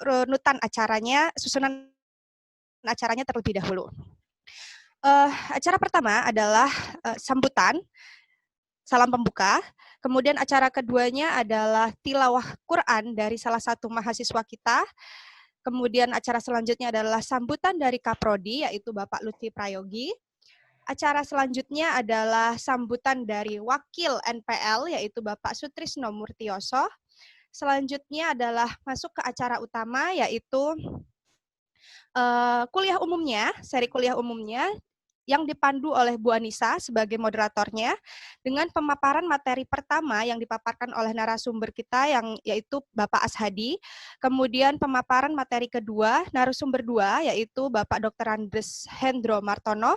runutan acaranya, susunan acaranya terlebih dahulu. Acara pertama adalah sambutan, salam pembuka. Kemudian acara keduanya adalah tilawah Quran dari salah satu mahasiswa kita. Kemudian acara selanjutnya adalah sambutan dari Kaprodi, yaitu Bapak Lutfi Prayogi. Acara selanjutnya adalah sambutan dari Wakil NPL, yaitu Bapak Sutrisno Murtioso. Selanjutnya adalah masuk ke acara utama, yaitu kuliah umumnya, seri kuliah umumnya, yang dipandu oleh Bu Anissa sebagai moderatornya, dengan pemaparan materi pertama yang dipaparkan oleh narasumber kita, yaitu Bapak Ashadi. Kemudian pemaparan materi kedua, narasumber 2, yaitu Bapak Dr. Andres Hendro Martono.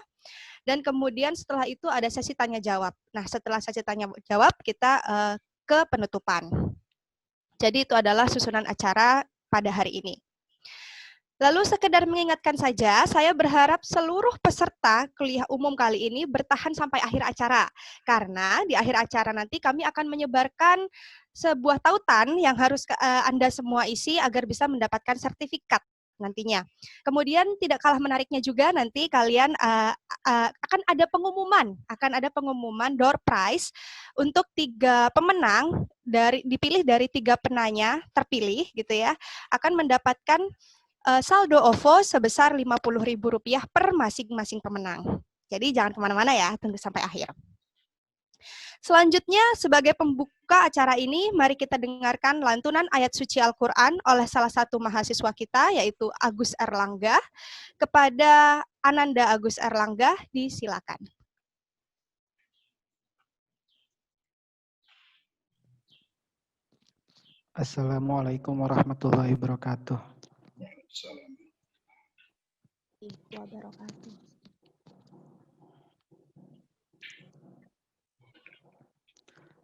Dan kemudian setelah itu ada sesi tanya jawab. Nah, setelah sesi tanya jawab, kita ke penutupan. Jadi itu adalah susunan acara pada hari ini. Lalu sekedar mengingatkan saja, saya berharap seluruh peserta kuliah umum kali ini bertahan sampai akhir acara. Karena di akhir acara nanti kami akan menyebarkan sebuah tautan yang harus Anda semua isi agar bisa mendapatkan sertifikat nantinya. Kemudian tidak kalah menariknya juga nanti kalian akan ada pengumuman door prize untuk 3 pemenang dipilih dari 3 penanya terpilih gitu ya, akan mendapatkan saldo OVO sebesar Rp50.000 per masing-masing pemenang. Jadi jangan kemana-mana ya, tunggu sampai akhir. Selanjutnya, sebagai pembuka acara ini, mari kita dengarkan lantunan ayat suci Al-Quran oleh salah satu mahasiswa kita, yaitu Agus Erlangga. Kepada Ananda Agus Erlangga, disilakan. Assalamualaikum warahmatullahi wabarakatuh.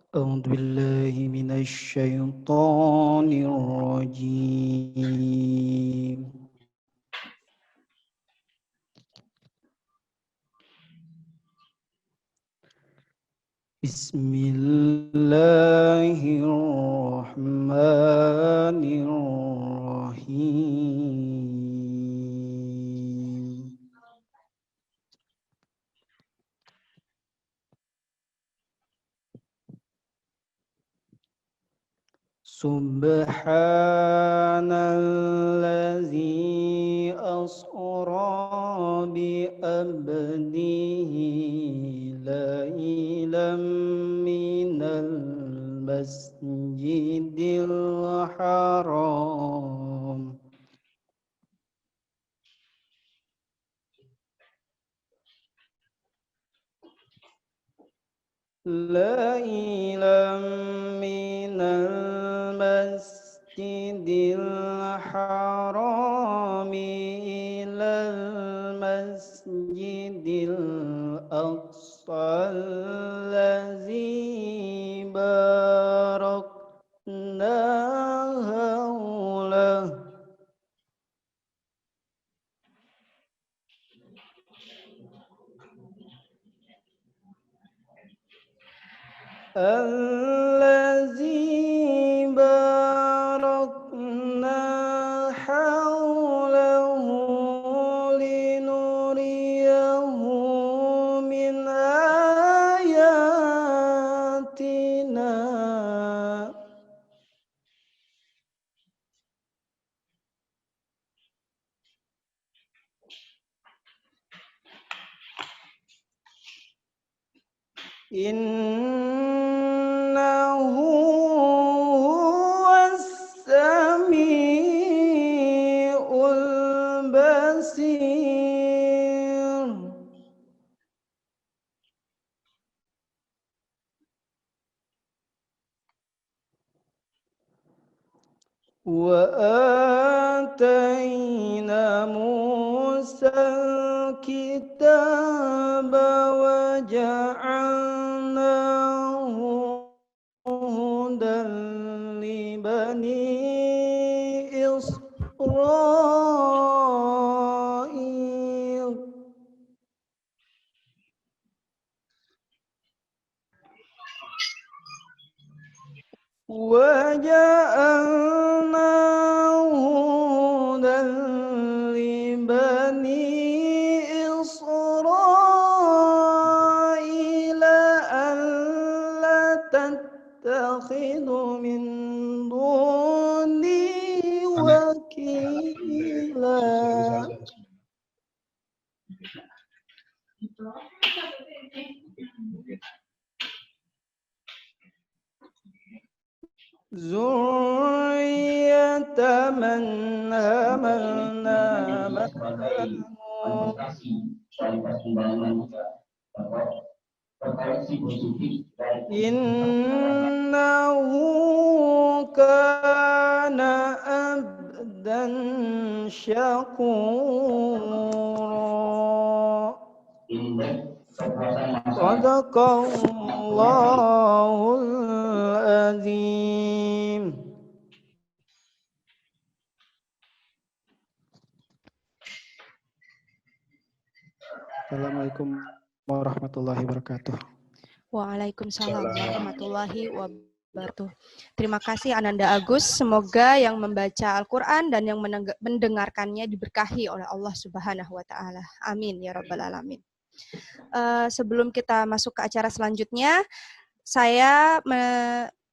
أعوذ بالله من الشيطان الرجيم بسم الله الرحمن الرحيم Subhanalladzi asra bi abdihi lailam minal masjidil haram lailam minal masjidil harami ilal masjidil aqsa allazi barakna haulah allazi barakna haulahu linuriyahu min ayatina innahu huwas samiul basir wa atayna Musal kitaba wa ja'alnahu hudan li bani Israil wa ja'alna لبني إسرائيل ألا تتخذوا من دوني وكيلا ذرية من حملنا معه إنه كان عبدا شكورا صدق الله العظيم. Assalamualaikum warahmatullahi wabarakatuh. Waalaikumsalam warahmatullahi wabarakatuh. Terima kasih Ananda Agus. Semoga yang membaca Al-Quran dan yang mendengarkannya diberkahi oleh Allah Subhanahu wa Ta'ala. Amin ya Rabbal Alamin. Sebelum kita masuk ke acara selanjutnya, saya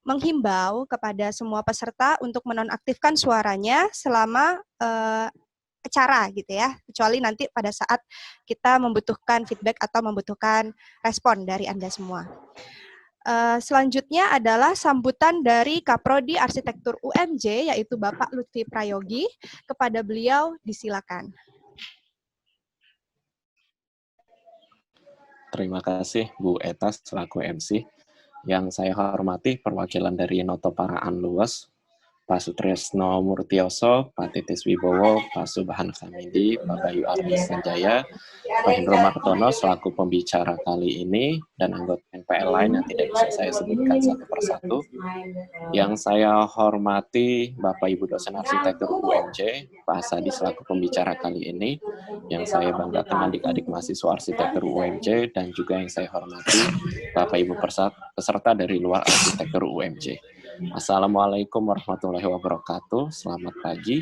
menghimbau kepada semua peserta untuk menonaktifkan suaranya selama acara gitu ya, kecuali nanti pada saat kita membutuhkan feedback atau membutuhkan respon dari Anda semua. Selanjutnya adalah sambutan dari Kaprodi Arsitektur UMJ, yaitu Bapak Lutfi Prayogi. Kepada beliau disilakan. Terima kasih Bu Etas selaku MC. Yang saya hormati perwakilan dari Noto Paraan Luas, Pak Sutrisno Murtioso, Pak Titis Wibowo, Pak Subhan Hamidi, Pak Bayu Ardi Sanjaya, Pak Hendro Martono selaku pembicara kali ini, dan anggota NPL lain yang tidak bisa saya sebutkan satu persatu. Yang saya hormati Bapak Ibu dosen arsitektur UMJ, Pak Asadi selaku pembicara kali ini, yang saya banggakan adik-adik mahasiswa arsitektur UMJ, dan juga yang saya hormati Bapak Ibu peserta dari luar arsitektur UMJ. Assalamualaikum warahmatullahi wabarakatuh. Selamat pagi.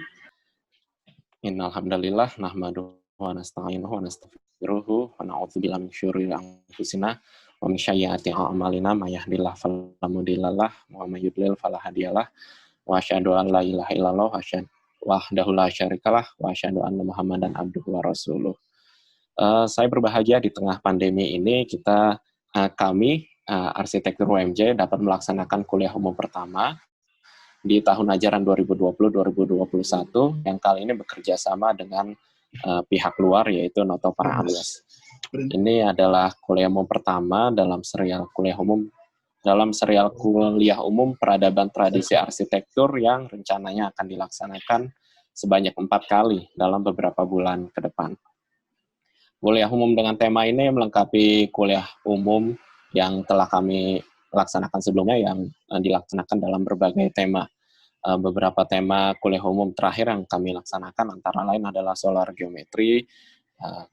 Innal hamdalillah nahmaduhu wa nasta'inuhu wa nastaghfiruhu wa na'udzubillahi min syururi anfusina wa min sayyiati a'malina may yahdihillahu fala mudhillalah wa may yudlil fala hadiyalah wa asyhadu an la ilaha illallah wahdahu la syarikalah wa asyhadu anna Muhammadan abduhu wa rasuluh. Saya berbahagia di tengah pandemi ini kami Arsitektur UMJ dapat melaksanakan kuliah umum pertama di tahun ajaran 2020-2021 yang kali ini bekerja sama dengan pihak luar yaitu Noto Paraan Luas. Ini adalah kuliah umum pertama dalam serial kuliah umum peradaban tradisi arsitektur yang rencananya akan dilaksanakan sebanyak 4 kali dalam beberapa bulan ke depan. Kuliah umum dengan tema ini melengkapi kuliah umum yang telah kami laksanakan sebelumnya yang dilaksanakan dalam berbagai tema. Beberapa tema kuliah umum terakhir yang kami laksanakan antara lain adalah solar geometri,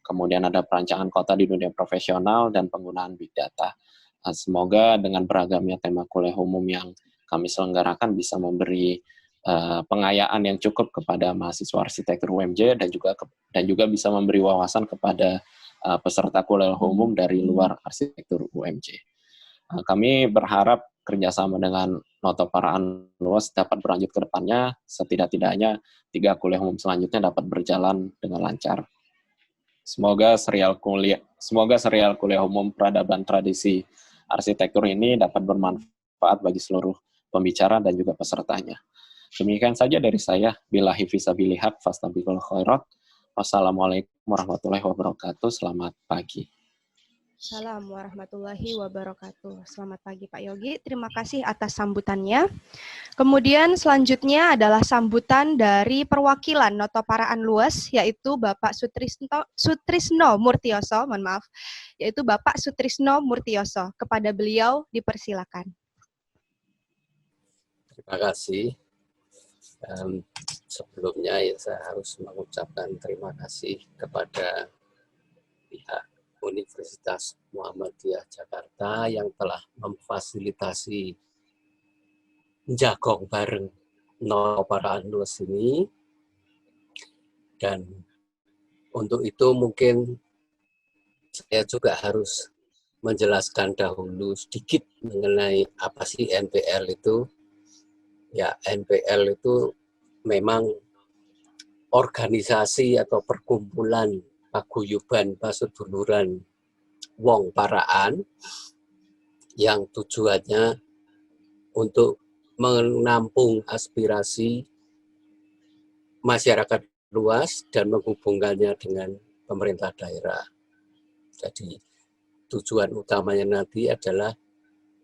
kemudian ada perancangan kota di dunia profesional, dan penggunaan big data. Semoga dengan beragamnya tema kuliah umum yang kami selenggarakan bisa memberi pengayaan yang cukup kepada mahasiswa arsitektur UMJ dan juga bisa memberi wawasan kepada peserta kuliah umum dari luar arsitektur UMJ. Kami berharap kerjasama dengan Noto Paraan Luas dapat berlanjut ke depannya, setidak-tidaknya 3 kuliah umum selanjutnya dapat berjalan dengan lancar. Semoga serial kuliah umum peradaban tradisi arsitektur ini dapat bermanfaat bagi seluruh pembicara dan juga pesertanya. Demikian saja dari saya. Billahi fisabilil haq fastabiqul khairat. Wassalamualaikum warahmatullahi wabarakatuh. Selamat pagi. Assalamualaikum warahmatullahi wabarakatuh. Selamat pagi Pak Yogi. Terima kasih atas sambutannya. Kemudian selanjutnya adalah sambutan dari perwakilan Noto Paraan Luas, yaitu Bapak Sutrisno Murtioso. Mohon maaf. Yaitu Bapak Sutrisno Murtioso. Kepada beliau dipersilakan. Terima kasih. Sebelumnya ya saya harus mengucapkan terima kasih kepada pihak Universitas Muhammadiyah Jakarta yang telah memfasilitasi jagong bareng Noto Paraan Luas ini, dan Untuk itu mungkin saya juga harus menjelaskan dahulu sedikit mengenai apa sih NPL itu. Ya, NPL itu memang organisasi atau perkumpulan paguyuban paseduluran wong paraan yang tujuannya untuk menampung aspirasi masyarakat luas dan menghubungkannya dengan pemerintah daerah. Jadi tujuan utamanya nanti adalah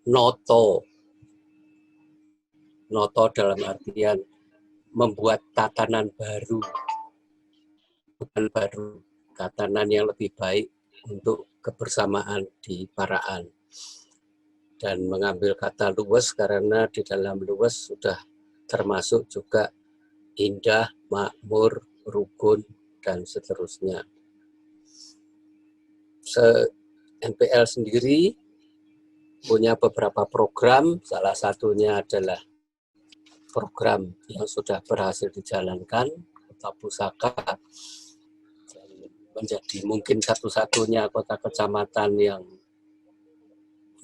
noto dalam artian membuat tatanan baru, bukan baru, tatanan yang lebih baik untuk kebersamaan di Paraan. Dan mengambil kata luwes karena di dalam luwes sudah termasuk juga indah, makmur, rukun, dan seterusnya. NPL sendiri punya beberapa program, salah satunya adalah program yang sudah berhasil dijalankan, Kota Pusaka, menjadi mungkin satu-satunya kota kecamatan yang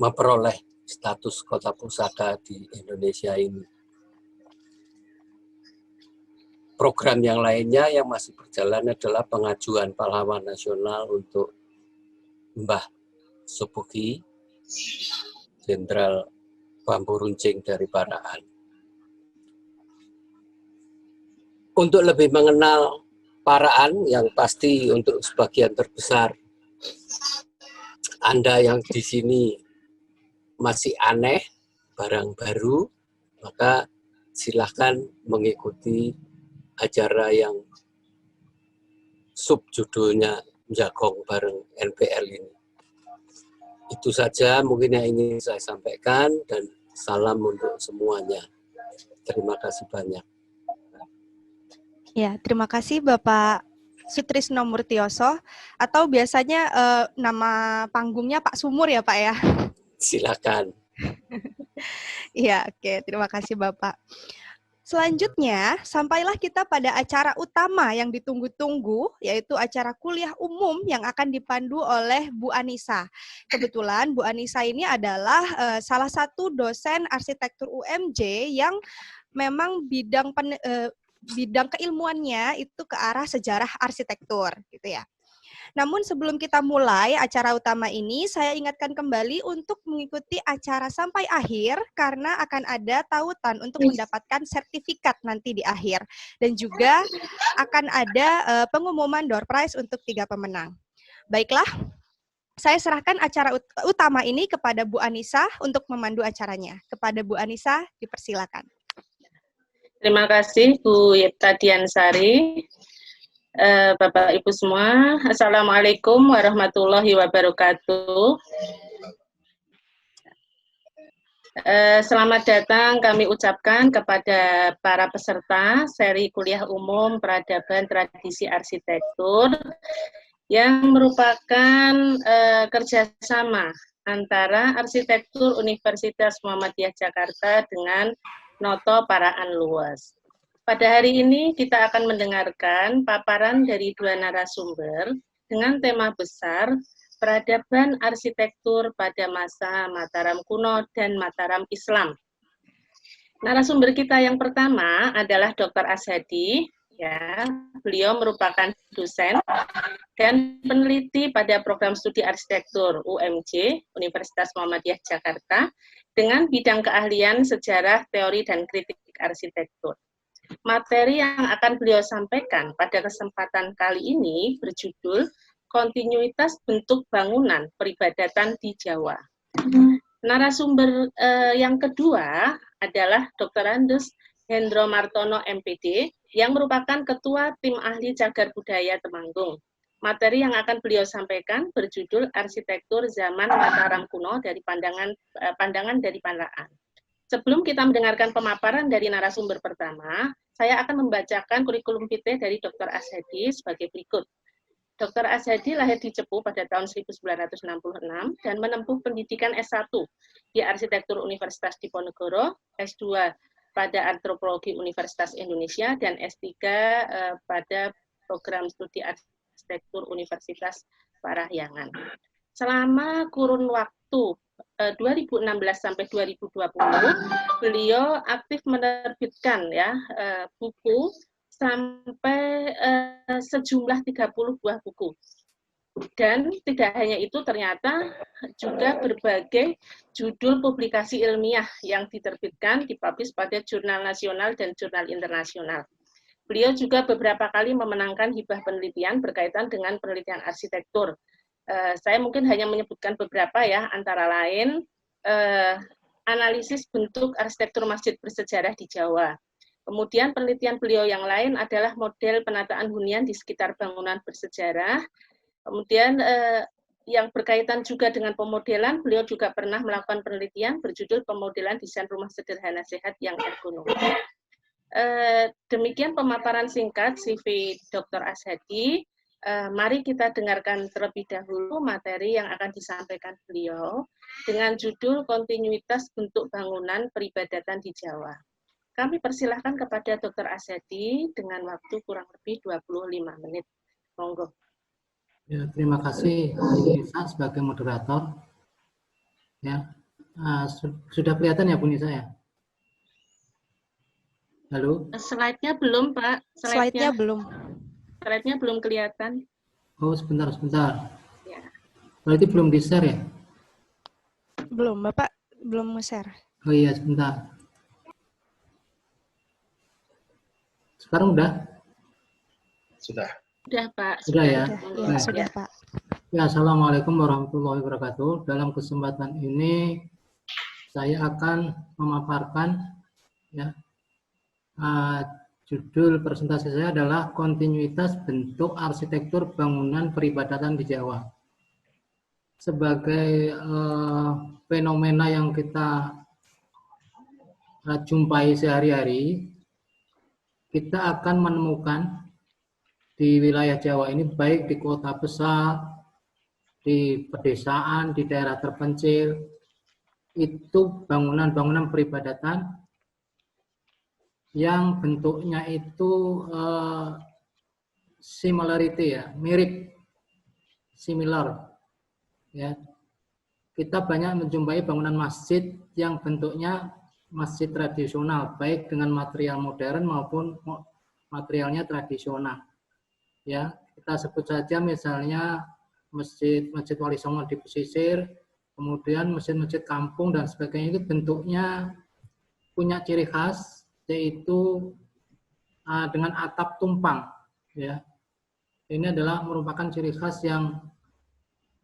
memperoleh status Kota Pusaka di Indonesia ini. Program yang lainnya yang masih berjalan adalah pengajuan pahlawan nasional untuk Mbah Subugi, Jenderal Bambu Runcing dari Paraan. Untuk lebih mengenal Paraan, yang pasti untuk sebagian terbesar Anda yang di sini masih aneh, barang baru, maka silahkan mengikuti acara yang subjudulnya Jagong bareng NPL ini. Itu saja mungkin yang ingin saya sampaikan, dan salam untuk semuanya. Terima kasih banyak. Ya, terima kasih Bapak Sutrisno Murtioso, atau biasanya nama panggungnya Pak Sumur ya Pak ya? Silakan. Iya, oke. Terima kasih Bapak. Selanjutnya, sampailah kita pada acara utama yang ditunggu-tunggu, yaitu acara kuliah umum yang akan dipandu oleh Bu Anissa. Kebetulan Bu Anissa ini adalah salah satu dosen arsitektur UMJ yang memang bidang keilmuannya itu ke arah sejarah arsitektur, gitu ya. Namun sebelum kita mulai acara utama ini, saya ingatkan kembali untuk mengikuti acara sampai akhir karena akan ada tautan untuk mendapatkan sertifikat nanti di akhir. Dan juga akan ada pengumuman door prize untuk 3 pemenang. Baiklah, saya serahkan acara utama ini kepada Bu Anissa untuk memandu acaranya. Kepada Bu Anissa, dipersilakan. Terima kasih Bu Yipta Diansari. Bapak Ibu semua, Assalamualaikum warahmatullahi wabarakatuh. Selamat datang kami ucapkan kepada para peserta seri kuliah umum Peradaban Tradisi Arsitektur yang merupakan kerjasama antara Arsitektur Universitas Muhammadiyah Jakarta dengan Noto Paraan Luas. Pada hari ini kita akan mendengarkan paparan dari 2 narasumber dengan tema besar Peradaban Arsitektur pada Masa Mataram Kuno dan Mataram Islam. Narasumber kita yang pertama adalah Dr. Ashadi. Ya, beliau merupakan dosen dan peneliti pada program studi arsitektur UMJ Universitas Muhammadiyah Jakarta dengan bidang keahlian sejarah, teori, dan kritik arsitektur. Materi yang akan beliau sampaikan pada kesempatan kali ini berjudul Kontinuitas Bentuk Bangunan Peribadatan di Jawa. Narasumber yang kedua adalah Dr. Andes Hendro Martono MPD yang merupakan Ketua Tim Ahli Cagar Budaya Temanggung. Materi yang akan beliau sampaikan berjudul Arsitektur Zaman Mataram Kuno dari Pandangan dari Paraan. Sebelum kita mendengarkan pemaparan dari narasumber pertama, saya akan membacakan kurikulum vitae dari Dr. Ashadi sebagai berikut. Dr. Ashadi lahir di Cepu pada tahun 1966 dan menempuh pendidikan S1 di Arsitektur Universitas Diponegoro, S2 pada Antropologi Universitas Indonesia, dan S3 pada program studi Arsitektur Universitas Parahyangan. Selama kurun waktu 2016 sampai 2020, beliau aktif menerbitkan ya buku sampai sejumlah 30 buah buku. Dan tidak hanya itu, ternyata juga berbagai judul publikasi ilmiah yang diterbitkan, dipublish pada jurnal nasional dan jurnal internasional. Beliau juga beberapa kali memenangkan hibah penelitian berkaitan dengan penelitian arsitektur. Saya mungkin hanya menyebutkan beberapa ya, antara lain analisis bentuk arsitektur masjid bersejarah di Jawa. Kemudian penelitian beliau yang lain adalah model penataan hunian di sekitar bangunan bersejarah. Kemudian yang berkaitan juga dengan pemodelan, beliau juga pernah melakukan penelitian berjudul Pemodelan Desain Rumah Sederhana Sehat yang Ergonomis. Demikian pemaparan singkat CV Dr. Ashadi. Mari kita dengarkan terlebih dahulu materi yang akan disampaikan beliau dengan judul Kontinuitas Bentuk Bangunan Peribadatan di Jawa. Kami persilahkan kepada Dr. Ashadi dengan waktu kurang lebih 25 menit. Monggo. Ya, terima kasih Bu Nisa sebagai moderator. Ya, sudah kelihatan ya Bu Nisa ya? Halo? Slide-nya belum, Pak. Slide-nya belum. Slide-nya belum kelihatan. Oh, sebentar. Ya. Berarti belum di-share ya? Belum, Bapak belum nge-share. Oh iya, sebentar. Sekarang udah? Sudah, Pak. Sudah ya? Ya, sudah, Pak. Ya, Assalamualaikum warahmatullahi wabarakatuh. Dalam kesempatan ini, saya akan memaparkan ya, judul presentasi saya adalah Kontinuitas Bentuk Arsitektur Bangunan Peribadatan di Jawa. Sebagai fenomena yang kita jumpai sehari-hari, kita akan menemukan di wilayah Jawa ini, baik di kota besar, di pedesaan, di daerah terpencil, itu bangunan-bangunan peribadatan yang bentuknya itu similarity ya, mirip, similar. Ya, kita banyak menjumpai bangunan masjid yang bentuknya masjid tradisional, baik dengan material modern maupun materialnya tradisional. Ya, kita sebut saja misalnya masjid Wali Songo di pesisir, kemudian masjid-masjid kampung dan sebagainya, itu bentuknya punya ciri khas, yaitu dengan atap tumpang. Ya, ini adalah merupakan ciri khas yang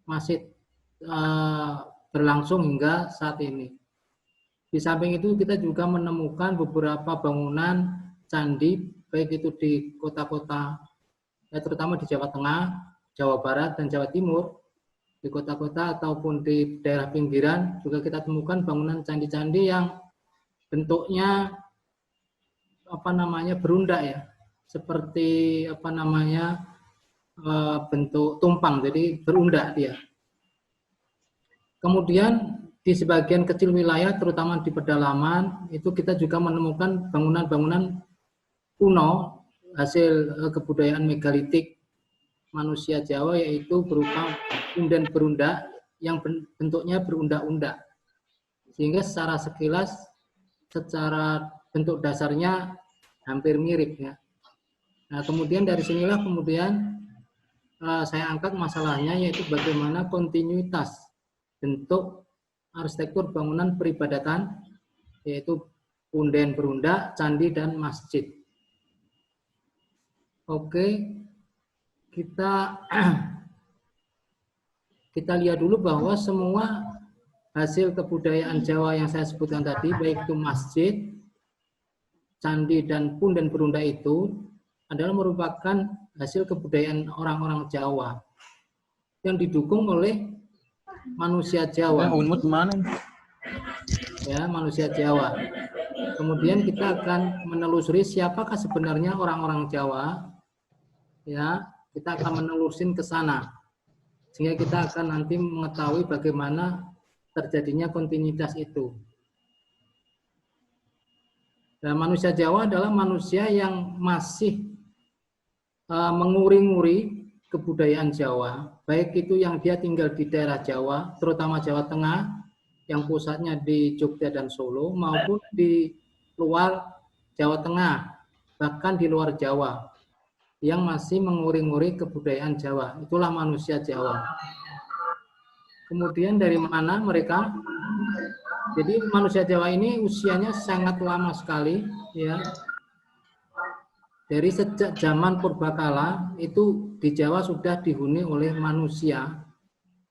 masih berlangsung hingga saat ini. Di samping itu kita juga menemukan beberapa bangunan candi, baik itu di kota-kota, ya, terutama di Jawa Tengah, Jawa Barat, dan Jawa Timur. Di kota-kota ataupun di daerah pinggiran juga kita temukan bangunan candi-candi yang bentuknya berundak ya, seperti bentuk tumpang, jadi berundak dia. Kemudian di sebagian kecil wilayah, terutama di pedalaman, itu kita juga menemukan bangunan-bangunan kuno hasil kebudayaan megalitik manusia Jawa, yaitu berupa punden berundak yang bentuknya berundak-undak. Sehingga secara sekilas, secara bentuk dasarnya hampir mirip ya. Nah, kemudian dari sinilah saya angkat masalahnya, yaitu bagaimana kontinuitas bentuk arsitektur bangunan peribadatan, yaitu punden berundak, candi, dan masjid. Oke, kita lihat dulu bahwa semua hasil kebudayaan Jawa yang saya sebutkan tadi, baik itu masjid, candi, dan punden berundak, itu adalah merupakan hasil kebudayaan orang-orang Jawa yang didukung oleh manusia Jawa. Ya, manusia Jawa. Kemudian kita akan menelusuri siapakah sebenarnya orang-orang Jawa. Ya, kita akan menelusin ke sana. Sehingga kita akan nanti mengetahui bagaimana terjadinya kontinuitas itu. Dan manusia Jawa adalah manusia yang masih menguri-nguri kebudayaan Jawa, baik itu yang dia tinggal di daerah Jawa, terutama Jawa Tengah, yang pusatnya di Jogja dan Solo, maupun di luar Jawa Tengah, bahkan di luar Jawa, yang masih menguri-nguri kebudayaan Jawa. Itulah manusia Jawa. Kemudian dari mana mereka? Jadi manusia Jawa ini usianya sangat lama sekali, ya. Dari sejak zaman purbakala itu di Jawa sudah dihuni oleh manusia,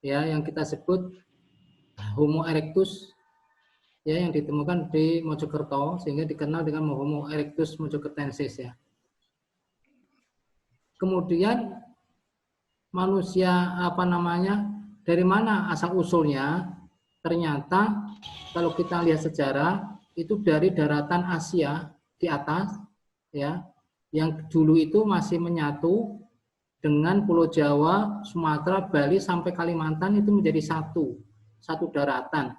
ya, yang kita sebut Homo erectus, ya, yang ditemukan di Mojokerto sehingga dikenal dengan Homo erectus mojokertensis, ya. Kemudian manusia dari mana asal usulnya? Ternyata kalau kita lihat sejarah itu dari daratan Asia di atas, ya, yang dulu itu masih menyatu dengan Pulau Jawa, Sumatera, Bali sampai Kalimantan itu menjadi satu daratan.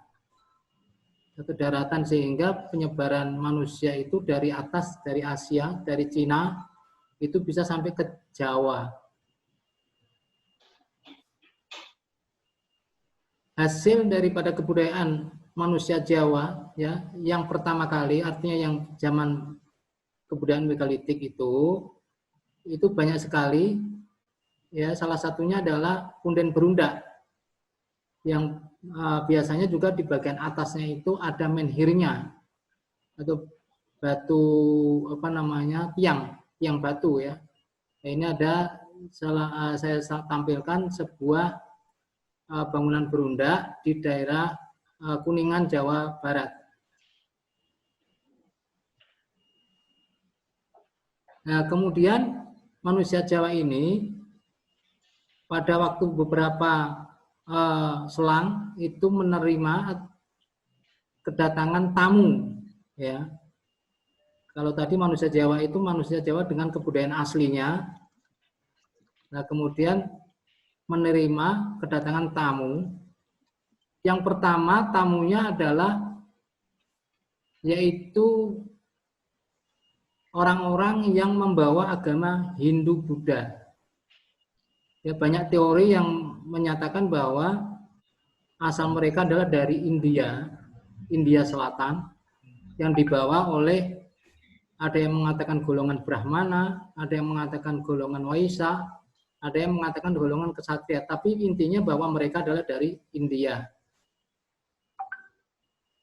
Satu daratan, sehingga penyebaran manusia itu dari atas, dari Asia, dari Cina, itu bisa sampai ke Jawa. Hasil daripada kebudayaan manusia Jawa, ya, yang pertama kali, artinya yang zaman kebudayaan megalitik itu banyak sekali, ya. Salah satunya adalah punden berundak, yang biasanya juga di bagian atasnya itu ada menhirnya atau batu tiang batu, ya. Nah, ini ada saya tampilkan sebuah bangunan berundak di daerah Kuningan, Jawa Barat. Nah, kemudian manusia Jawa ini pada waktu beberapa selang itu menerima kedatangan tamu, ya. Kalau tadi manusia Jawa itu manusia Jawa dengan kebudayaan aslinya. Nah, kemudian menerima kedatangan tamu. Yang pertama tamunya adalah yaitu orang-orang yang membawa agama Hindu-Buddha. Ya, banyak teori yang menyatakan bahwa asal mereka adalah dari India Selatan, yang dibawa oleh, ada yang mengatakan golongan Brahmana, ada yang mengatakan golongan Waisa, ada yang mengatakan golongan Ksatria, tapi intinya bahwa mereka adalah dari India.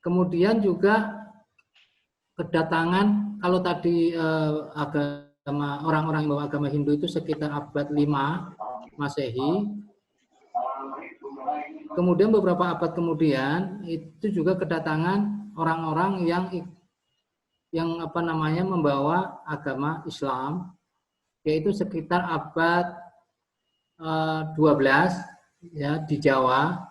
Kemudian juga kedatangan, kalau tadi orang-orang yang bawa agama Hindu itu sekitar abad 5 Masehi. Kemudian beberapa abad kemudian itu juga kedatangan orang-orang yang membawa agama Islam, yaitu sekitar abad 12, ya, di Jawa,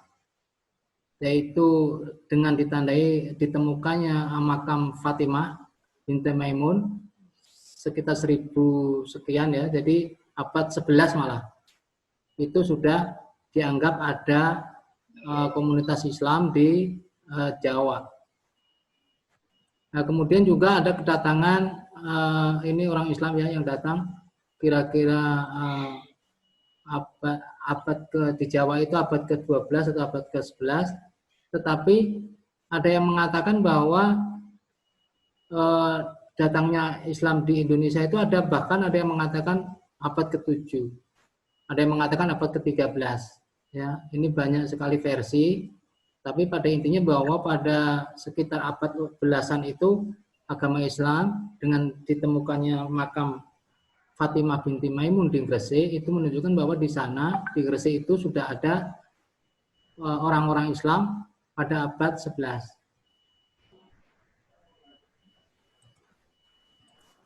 yaitu dengan ditemukannya makam Fatimah binti Maimun sekitar 1000 sekian, ya. Jadi abad 11 malah itu sudah dianggap ada komunitas Islam di Jawa. Nah, kemudian juga ada kedatangan ini orang Islam, ya, yang datang kira-kira abad di Jawa itu abad ke-12 atau abad ke-11, tetapi ada yang mengatakan bahwa datangnya Islam di Indonesia itu bahkan ada yang mengatakan abad ke-7, ada yang mengatakan abad ke-13, ya. Ini banyak sekali versi, tapi pada intinya bahwa pada sekitar abad belasan itu agama Islam dengan ditemukannya makam Fatimah binti Maimun di Gresik itu menunjukkan bahwa di sana, di Gresik itu sudah ada orang-orang Islam pada abad 11.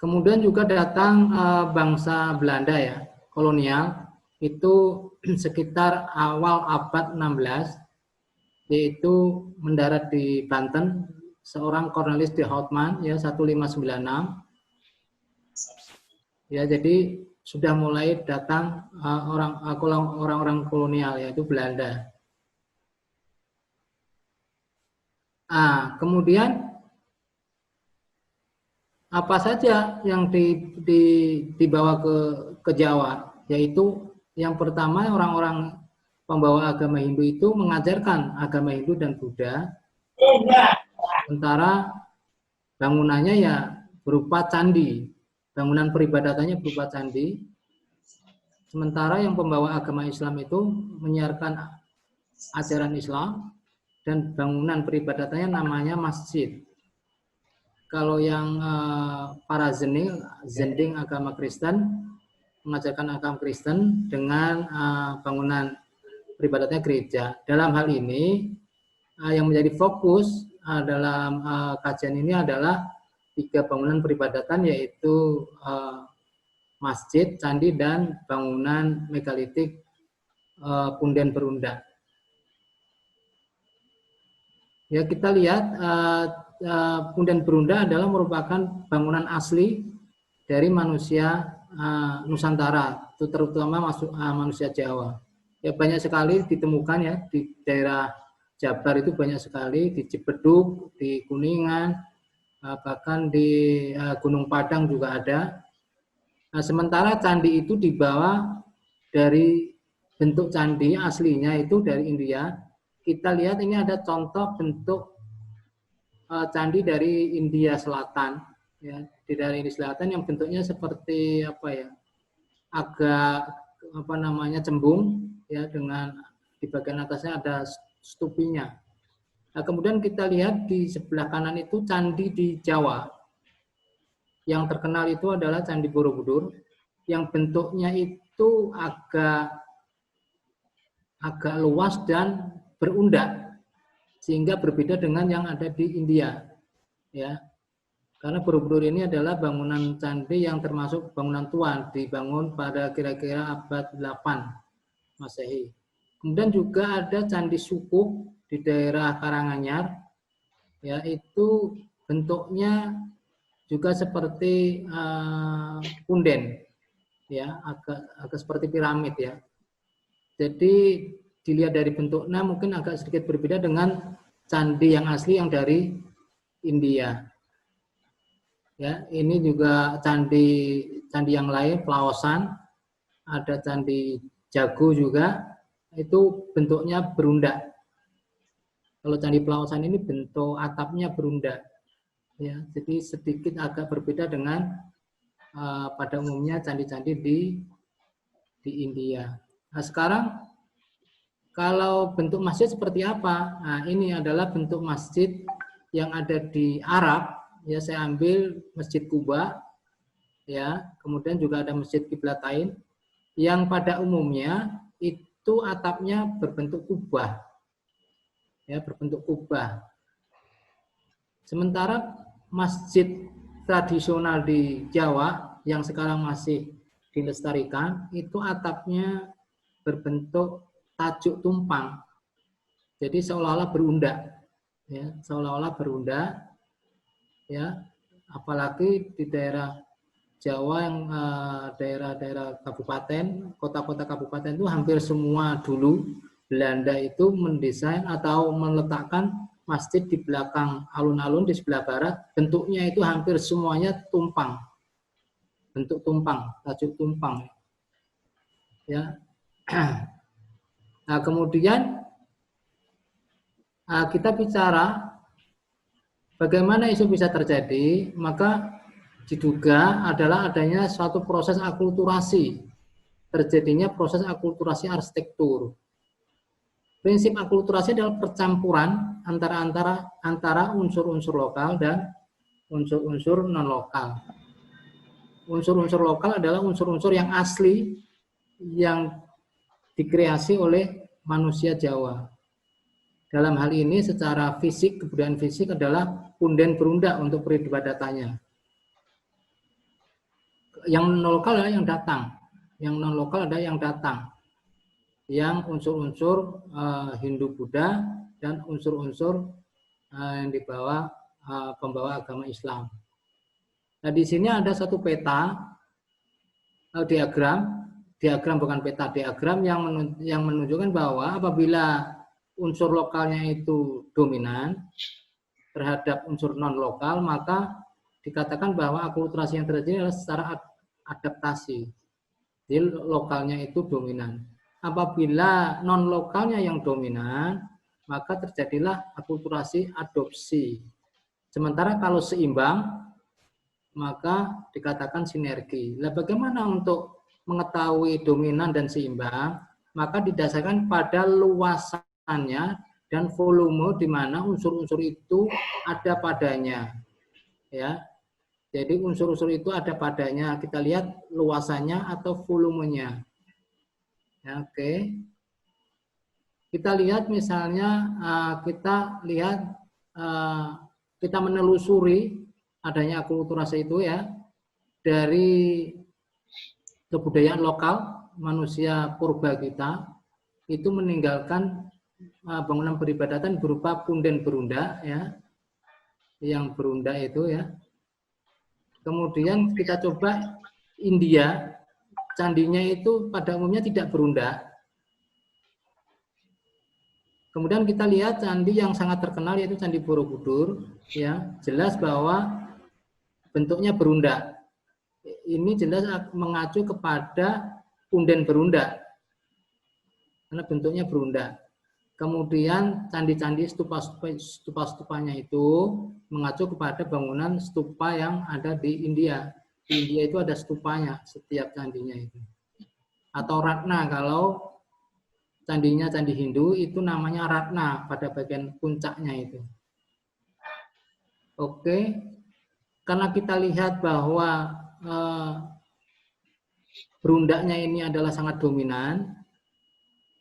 Kemudian juga datang bangsa Belanda, ya, kolonial, itu sekitar awal abad 16, yaitu mendarat di Banten, seorang Cornelis de Houtman, ya, 1596. Ya, jadi sudah mulai datang orang-orang kolonial, yaitu Belanda. Kemudian apa saja yang dibawa ke Jawa, yaitu Yang pertama, orang-orang pembawa agama Hindu itu mengajarkan agama Hindu dan Buddha, sementara bangunannya ya berupa candi, bangunan peribadatannya berupa candi. Sementara yang pembawa agama Islam itu menyiarkan ajaran Islam dan bangunan peribadatannya namanya masjid. Kalau yang para zending agama Kristen mengajarkan agama Kristen dengan bangunan peribadatannya gereja. Dalam hal ini yang menjadi fokus dalam kajian ini adalah 3 bangunan peribadatan, yaitu masjid, candi, dan bangunan megalitik punden berunda. Ya, kita lihat punden berunda adalah merupakan bangunan asli dari manusia Nusantara, terutama manusia Jawa. Ya, banyak sekali ditemukan ya di daerah Jabar, itu banyak sekali di Cipedug, di Kuningan, bahkan di Gunung Padang juga ada. Nah, sementara candi itu dibawa dari bentuk candi aslinya itu dari India. Kita lihat ini ada contoh bentuk candi dari India Selatan, ya, di daerah India Selatan yang bentuknya seperti agak cembung, ya, dengan di bagian atasnya ada stupinya. Nah, kemudian kita lihat di sebelah kanan itu candi di Jawa. Yang terkenal itu adalah Candi Borobudur, yang bentuknya itu agak luas dan berundak, sehingga berbeda dengan yang ada di India, ya. Karena Borobudur ini adalah bangunan candi yang termasuk bangunan tua, dibangun pada kira-kira abad 8 Masehi. Kemudian juga ada Candi Sukuk di daerah Karanganyar, ya, itu bentuknya juga seperti punden, ya, agak seperti piramid, ya. Jadi dilihat dari bentuknya mungkin agak sedikit berbeda dengan candi yang asli yang dari India. Ya, ini juga candi yang lain, Pelaosan, ada Candi Jago juga, itu bentuknya berundak. Kalau Candi Pelaosan ini bentuk atapnya berundak. Ya, jadi sedikit agak berbeda dengan pada umumnya candi-candi di India. Nah, sekarang kalau bentuk masjid seperti apa? Nah, ini adalah bentuk masjid yang ada di Arab. Ya, saya ambil Masjid Kuba, ya, kemudian juga ada Masjid Qiblatain, yang pada umumnya itu atapnya berbentuk kubah, ya, berbentuk kubah. Sementara masjid tradisional di Jawa yang sekarang masih dilestarikan itu atapnya berbentuk tajuk tumpang, jadi seolah-olah berundak, ya, seolah-olah berundak, ya. Apalagi di daerah Jawa yang daerah-daerah kabupaten, kota-kota kabupaten itu hampir semua dulu Belanda itu mendesain atau meletakkan masjid di belakang alun-alun di sebelah barat, bentuknya itu hampir semuanya tumpang, bentuk tumpang, tajuk tumpang, ya. Nah, kemudian kita bicara bagaimana itu bisa terjadi, maka diduga adalah adanya suatu proses akulturasi, terjadinya proses akulturasi arsitektur. Prinsip akulturasi adalah percampuran antara unsur-unsur lokal dan unsur-unsur non-lokal. Unsur-unsur lokal adalah unsur-unsur yang asli yang dikreasi oleh manusia Jawa. Dalam hal ini secara fisik, kebudayaan fisik adalah punden berunda untuk peribadatannya. Yang non-lokal adalah yang datang. Yang non-lokal adalah yang datang. Yang unsur-unsur Hindu Buddha dan unsur-unsur yang dibawa pembawa agama Islam. Nah, di sini ada satu peta, diagram bukan peta, diagram yang menunjukkan bahwa apabila unsur lokalnya itu dominan terhadap unsur non-lokal, maka dikatakan bahwa akulturasi yang terjadi adalah secara adaptasi. Jadi lokalnya itu dominan. Apabila non lokalnya yang dominan, maka terjadilah akulturasi adopsi. Sementara kalau seimbang, maka dikatakan sinergi. Nah, bagaimana untuk mengetahui dominan dan seimbang? Maka didasarkan pada luasannya dan volume di mana unsur-unsur itu ada padanya. Ya. Jadi unsur-unsur itu ada padanya. Kita lihat luasannya atau volumenya. Ya, oke. Kita lihat misalnya kita menelusuri adanya akulturasi itu ya dari kebudayaan lokal manusia purba kita itu meninggalkan bangunan peribadatan berupa punden berunda ya, yang berunda itu ya. Kemudian kita coba India, candinya itu pada umumnya tidak berunda. Kemudian kita lihat candi yang sangat terkenal yaitu Candi Borobudur, ya jelas bahwa bentuknya berunda. Ini jelas mengacu kepada punden berunda, karena bentuknya berunda. Kemudian candi-candi stupa-stupanya itu mengacu kepada bangunan stupa yang ada di India. Di India itu ada stupanya setiap candinya itu. Atau ratna kalau candinya candi Hindu itu namanya ratna pada bagian puncaknya itu. Oke, karena kita lihat bahwa berundanya ini adalah sangat dominan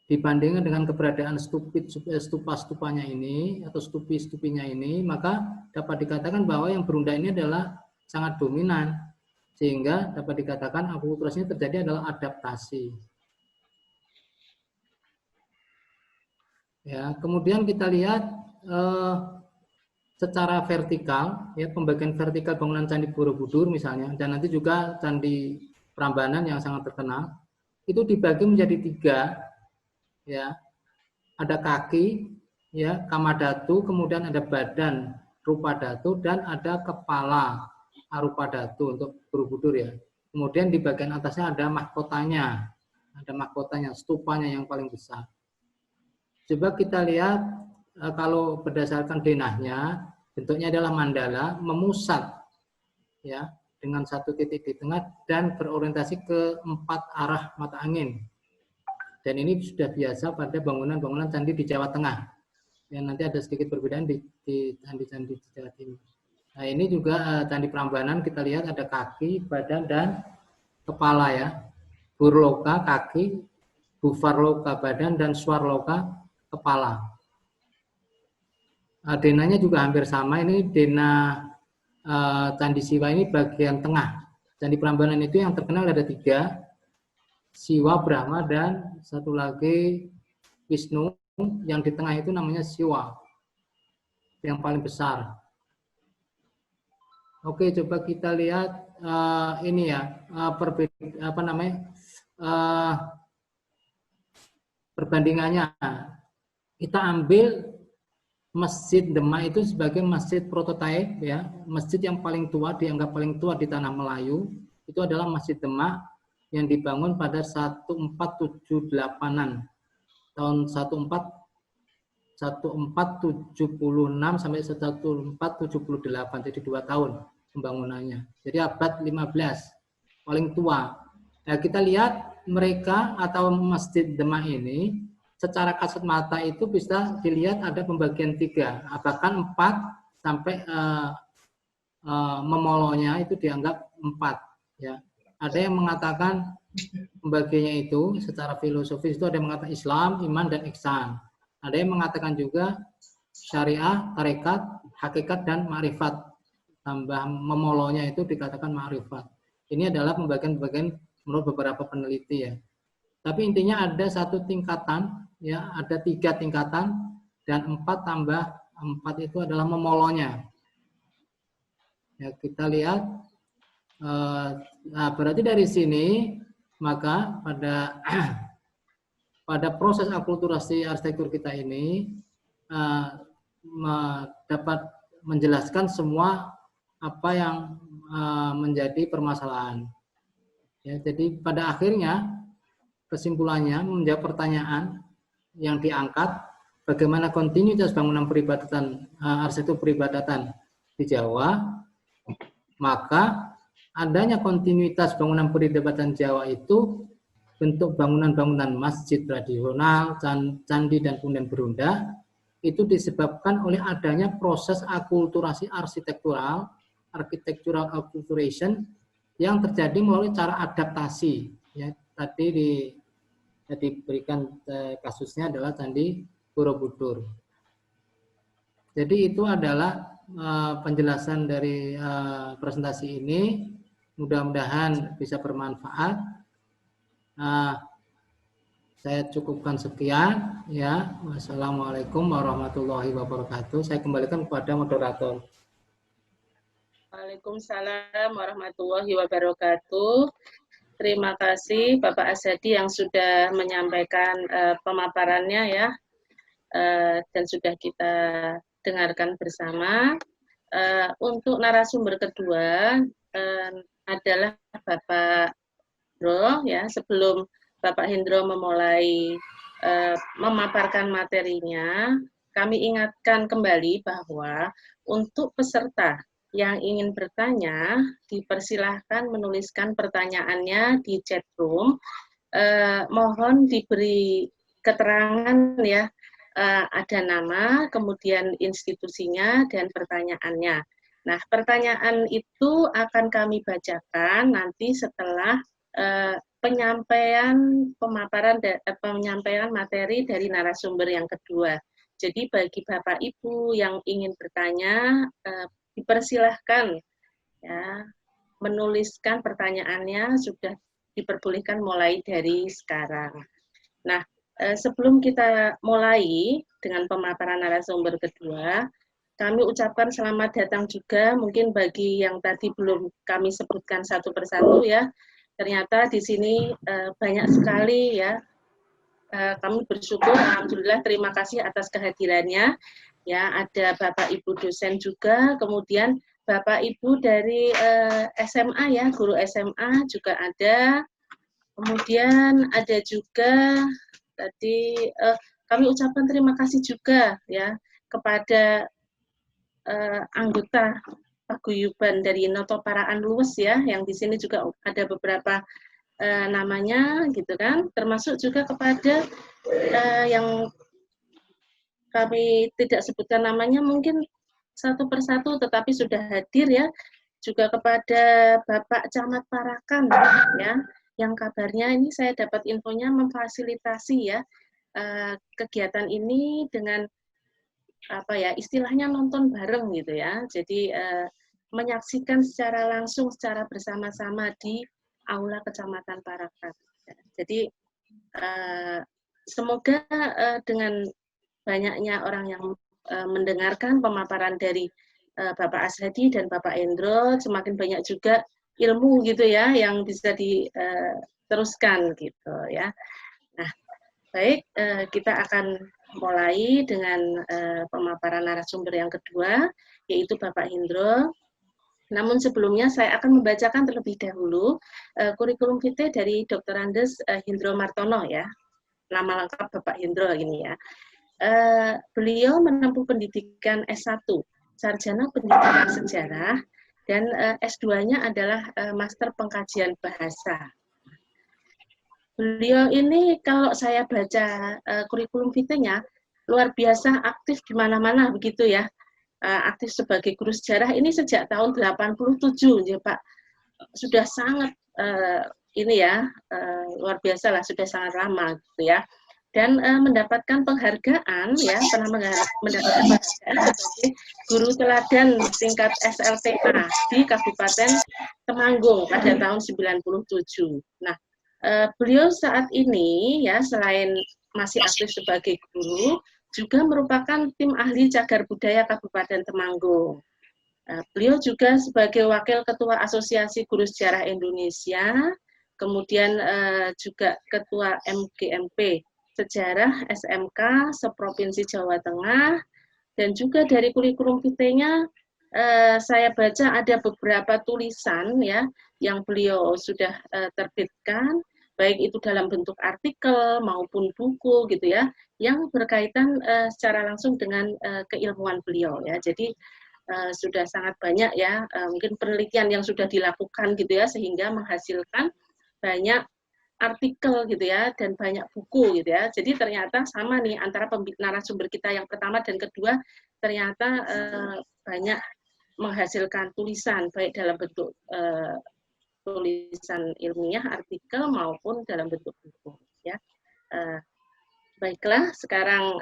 dibandingkan dengan keberadaan stupa-stupanya ini atau stupi-stupinya ini, maka dapat dikatakan bahwa yang berunda ini adalah sangat dominan, sehingga dapat dikatakan akulturasinya terjadi adalah adaptasi. Ya, kemudian kita lihat secara vertikal, ya pembagian vertikal bangunan Candi Borobudur misalnya, dan nanti juga Candi Prambanan yang sangat terkenal, itu dibagi menjadi 3, ya. Ada kaki, ya, Kamadhatu, kemudian ada badan Rupadhatu, dan ada kepala Arupadhatu untuk Borobudur ya. Kemudian di bagian atasnya ada mahkotanya, stupanya yang paling besar. Coba kita lihat kalau berdasarkan denahnya, bentuknya adalah mandala, memusat ya dengan satu titik di tengah dan berorientasi ke 4 arah mata angin. Dan ini sudah biasa pada bangunan-bangunan candi di Jawa Tengah. Yang nanti ada sedikit perbedaan di candi-candi di Jawa Timur. Nah, ini juga Candi Prambanan kita lihat ada kaki, badan dan kepala ya. Burloka kaki, Bufarloka badan dan Swarloka kepala. Denanya juga hampir sama. Ini dena Candi Siwa ini bagian tengah. Candi Prambanan itu yang terkenal ada 3, Siwa, Brahma, dan satu lagi Wisnu. Yang di tengah itu namanya Siwa, yang paling besar. Oke, coba kita lihat ini ya perbandingannya. Kita ambil Masjid Demak itu sebagai masjid prototipe ya, masjid yang paling tua, dianggap paling tua di tanah Melayu. Itu adalah Masjid Demak yang dibangun pada 1478-an. Tahun 1476 sampai 1478, jadi 2 tahun pembangunannya. Jadi abad 15, paling tua. Nah, kita lihat mereka atau Masjid Demak ini secara kasat mata itu bisa dilihat ada pembagian 3, bahkan 4 sampai memolonya itu dianggap 4 ya. Ada yang mengatakan pembagiannya itu secara filosofis itu ada yang mengatakan Islam, iman dan ihsan. Ada yang mengatakan juga syariah, tarekat, hakikat dan ma'rifat. Tambah memolonya itu dikatakan ma'rifat. Ini adalah pembagian-pembagian menurut beberapa peneliti ya. Tapi intinya ada 1 tingkatan ya, ada 3 tingkatan dan 4 tambah 4 itu adalah memolonya. Ya, kita lihat nah, berarti dari sini maka pada proses akulturasi arsitektur kita ini dapat menjelaskan semua apa yang menjadi permasalahan. Ya, jadi pada akhirnya kesimpulannya menjawab pertanyaan yang diangkat, bagaimana kontinuitas bangunan peribadatan, arsitektur peribadatan di Jawa, maka adanya kontinuitas bangunan peribadatan Jawa itu bentuk bangunan-bangunan masjid tradisional, candi, dan kemudian berunda, itu disebabkan oleh adanya proses akulturasi arsitektural, architectural acculturation, yang terjadi melalui cara adaptasi. Ya, tadi diberikan kasusnya adalah Candi Borobudur. Jadi itu adalah penjelasan dari presentasi ini. Mudah-mudahan bisa bermanfaat. Saya cukupkan sekian. Ya, wassalamualaikum warahmatullahi wabarakatuh. Saya kembalikan kepada moderator. Waalaikumsalam warahmatullahi wabarakatuh. Terima kasih Bapak Azhadi yang sudah menyampaikan pemaparannya ya, dan sudah kita dengarkan bersama. Untuk narasumber kedua adalah Bapak Hendro ya. Sebelum Bapak Hendro memulai memaparkan materinya, kami ingatkan kembali bahwa untuk peserta yang ingin bertanya, dipersilahkan menuliskan pertanyaannya di chat room. Mohon diberi keterangan ya, ada nama, kemudian institusinya, dan pertanyaannya. Nah, pertanyaan itu akan kami bacakan nanti setelah penyampaian materi dari narasumber yang kedua. Jadi bagi Bapak Ibu yang ingin bertanya, dipersilahkan ya, menuliskan pertanyaannya, sudah diperbolehkan mulai dari sekarang. Nah, sebelum kita mulai dengan pemaparan narasumber kedua, kami ucapkan selamat datang juga mungkin bagi yang tadi belum kami sebutkan satu persatu ya. Ternyata di sini banyak sekali ya. Kami bersyukur, alhamdulillah, terima kasih atas kehadirannya. Ya, ada Bapak Ibu dosen juga, kemudian Bapak Ibu dari SMA ya, guru SMA juga ada. Kemudian ada juga tadi kami ucapkan terima kasih juga ya kepada anggota paguyuban dari Noto Paraan Luwes ya, yang di sini juga ada beberapa namanya gitu kan, termasuk juga kepada yang kami tidak sebutkan namanya mungkin satu persatu tetapi sudah hadir ya, juga kepada Bapak Camat Parakan ya, yang kabarnya ini saya dapat infonya memfasilitasi ya kegiatan ini dengan apa ya, istilahnya nonton bareng gitu ya. Jadi menyaksikan secara langsung, secara bersama-sama di Aula Kecamatan Parakan. Jadi semoga dengan banyaknya orang yang mendengarkan pemaparan dari Bapak Azhadi dan Bapak Hendro, semakin banyak juga ilmu gitu ya yang bisa diteruskan gitu ya. Nah, baik, kita akan mulai dengan pemaparan narasumber yang kedua, yaitu Bapak Hendro. Namun sebelumnya saya akan membacakan terlebih dahulu kurikulum vitae dari Dr. Andes Hendro Martono ya. Nama lengkap Bapak Hendro ini ya. Beliau menempuh pendidikan S1, Sarjana Pendidikan Sejarah, dan S2-nya adalah Master Pengkajian Bahasa. Beliau ini kalau saya baca kurikulum vitae-nya, luar biasa aktif di mana-mana begitu ya. Aktif sebagai guru sejarah ini sejak tahun 87 ya Pak. Sudah sangat ini ya, luar biasa lah, sudah sangat lama gitu ya. Dan mendapatkan penghargaan ya, pernah mendapatkan penghargaan sebagai guru teladan tingkat SLTA di Kabupaten Temanggung pada tahun 97. Nah, beliau saat ini ya, selain masih aktif sebagai guru, juga merupakan tim ahli cagar budaya Kabupaten Temanggung. Beliau juga sebagai Wakil Ketua Asosiasi Guru Sejarah Indonesia, kemudian juga Ketua MGMP Sejarah SMK seprovinsi Jawa Tengah, dan juga dari kurikulum vitae-nya saya baca ada beberapa tulisan ya yang beliau sudah terbitkan, baik itu dalam bentuk artikel maupun buku gitu ya, yang berkaitan secara langsung dengan keilmuan beliau ya. Jadi sudah sangat banyak ya, mungkin penelitian yang sudah dilakukan gitu ya, sehingga menghasilkan banyak artikel gitu ya, dan banyak buku gitu ya. Jadi ternyata sama nih antara narasumber kita yang pertama dan kedua, ternyata banyak menghasilkan tulisan, baik dalam bentuk tulisan ilmiah, artikel, maupun dalam bentuk buku. Ya. Baiklah, sekarang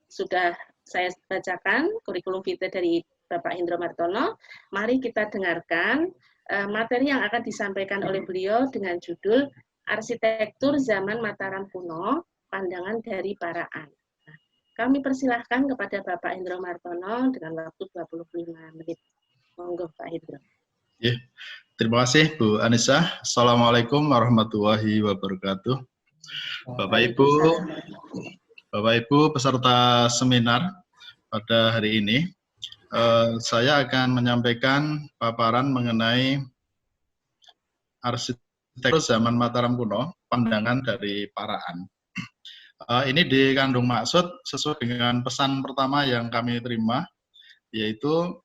sudah saya bacakan kurikulum vitae dari Bapak Hendro Martono. Mari kita dengarkan materi yang akan disampaikan oleh beliau dengan judul Arsitektur Zaman Mataram Kuno, Pandangan dari Paraan. Nah, kami persilahkan kepada Bapak Hendro Martono dengan waktu 25 menit. Monggo Pak Hendro. Ya, terima kasih Bu Anissa. Assalamualaikum warahmatullahi wabarakatuh. Bapak Ibu peserta seminar pada hari ini, saya akan menyampaikan paparan mengenai arsitektur zaman Mataram kuno, pandangan dari Paraan. Ini dikandung maksud sesuai dengan pesan pertama yang kami terima, yaitu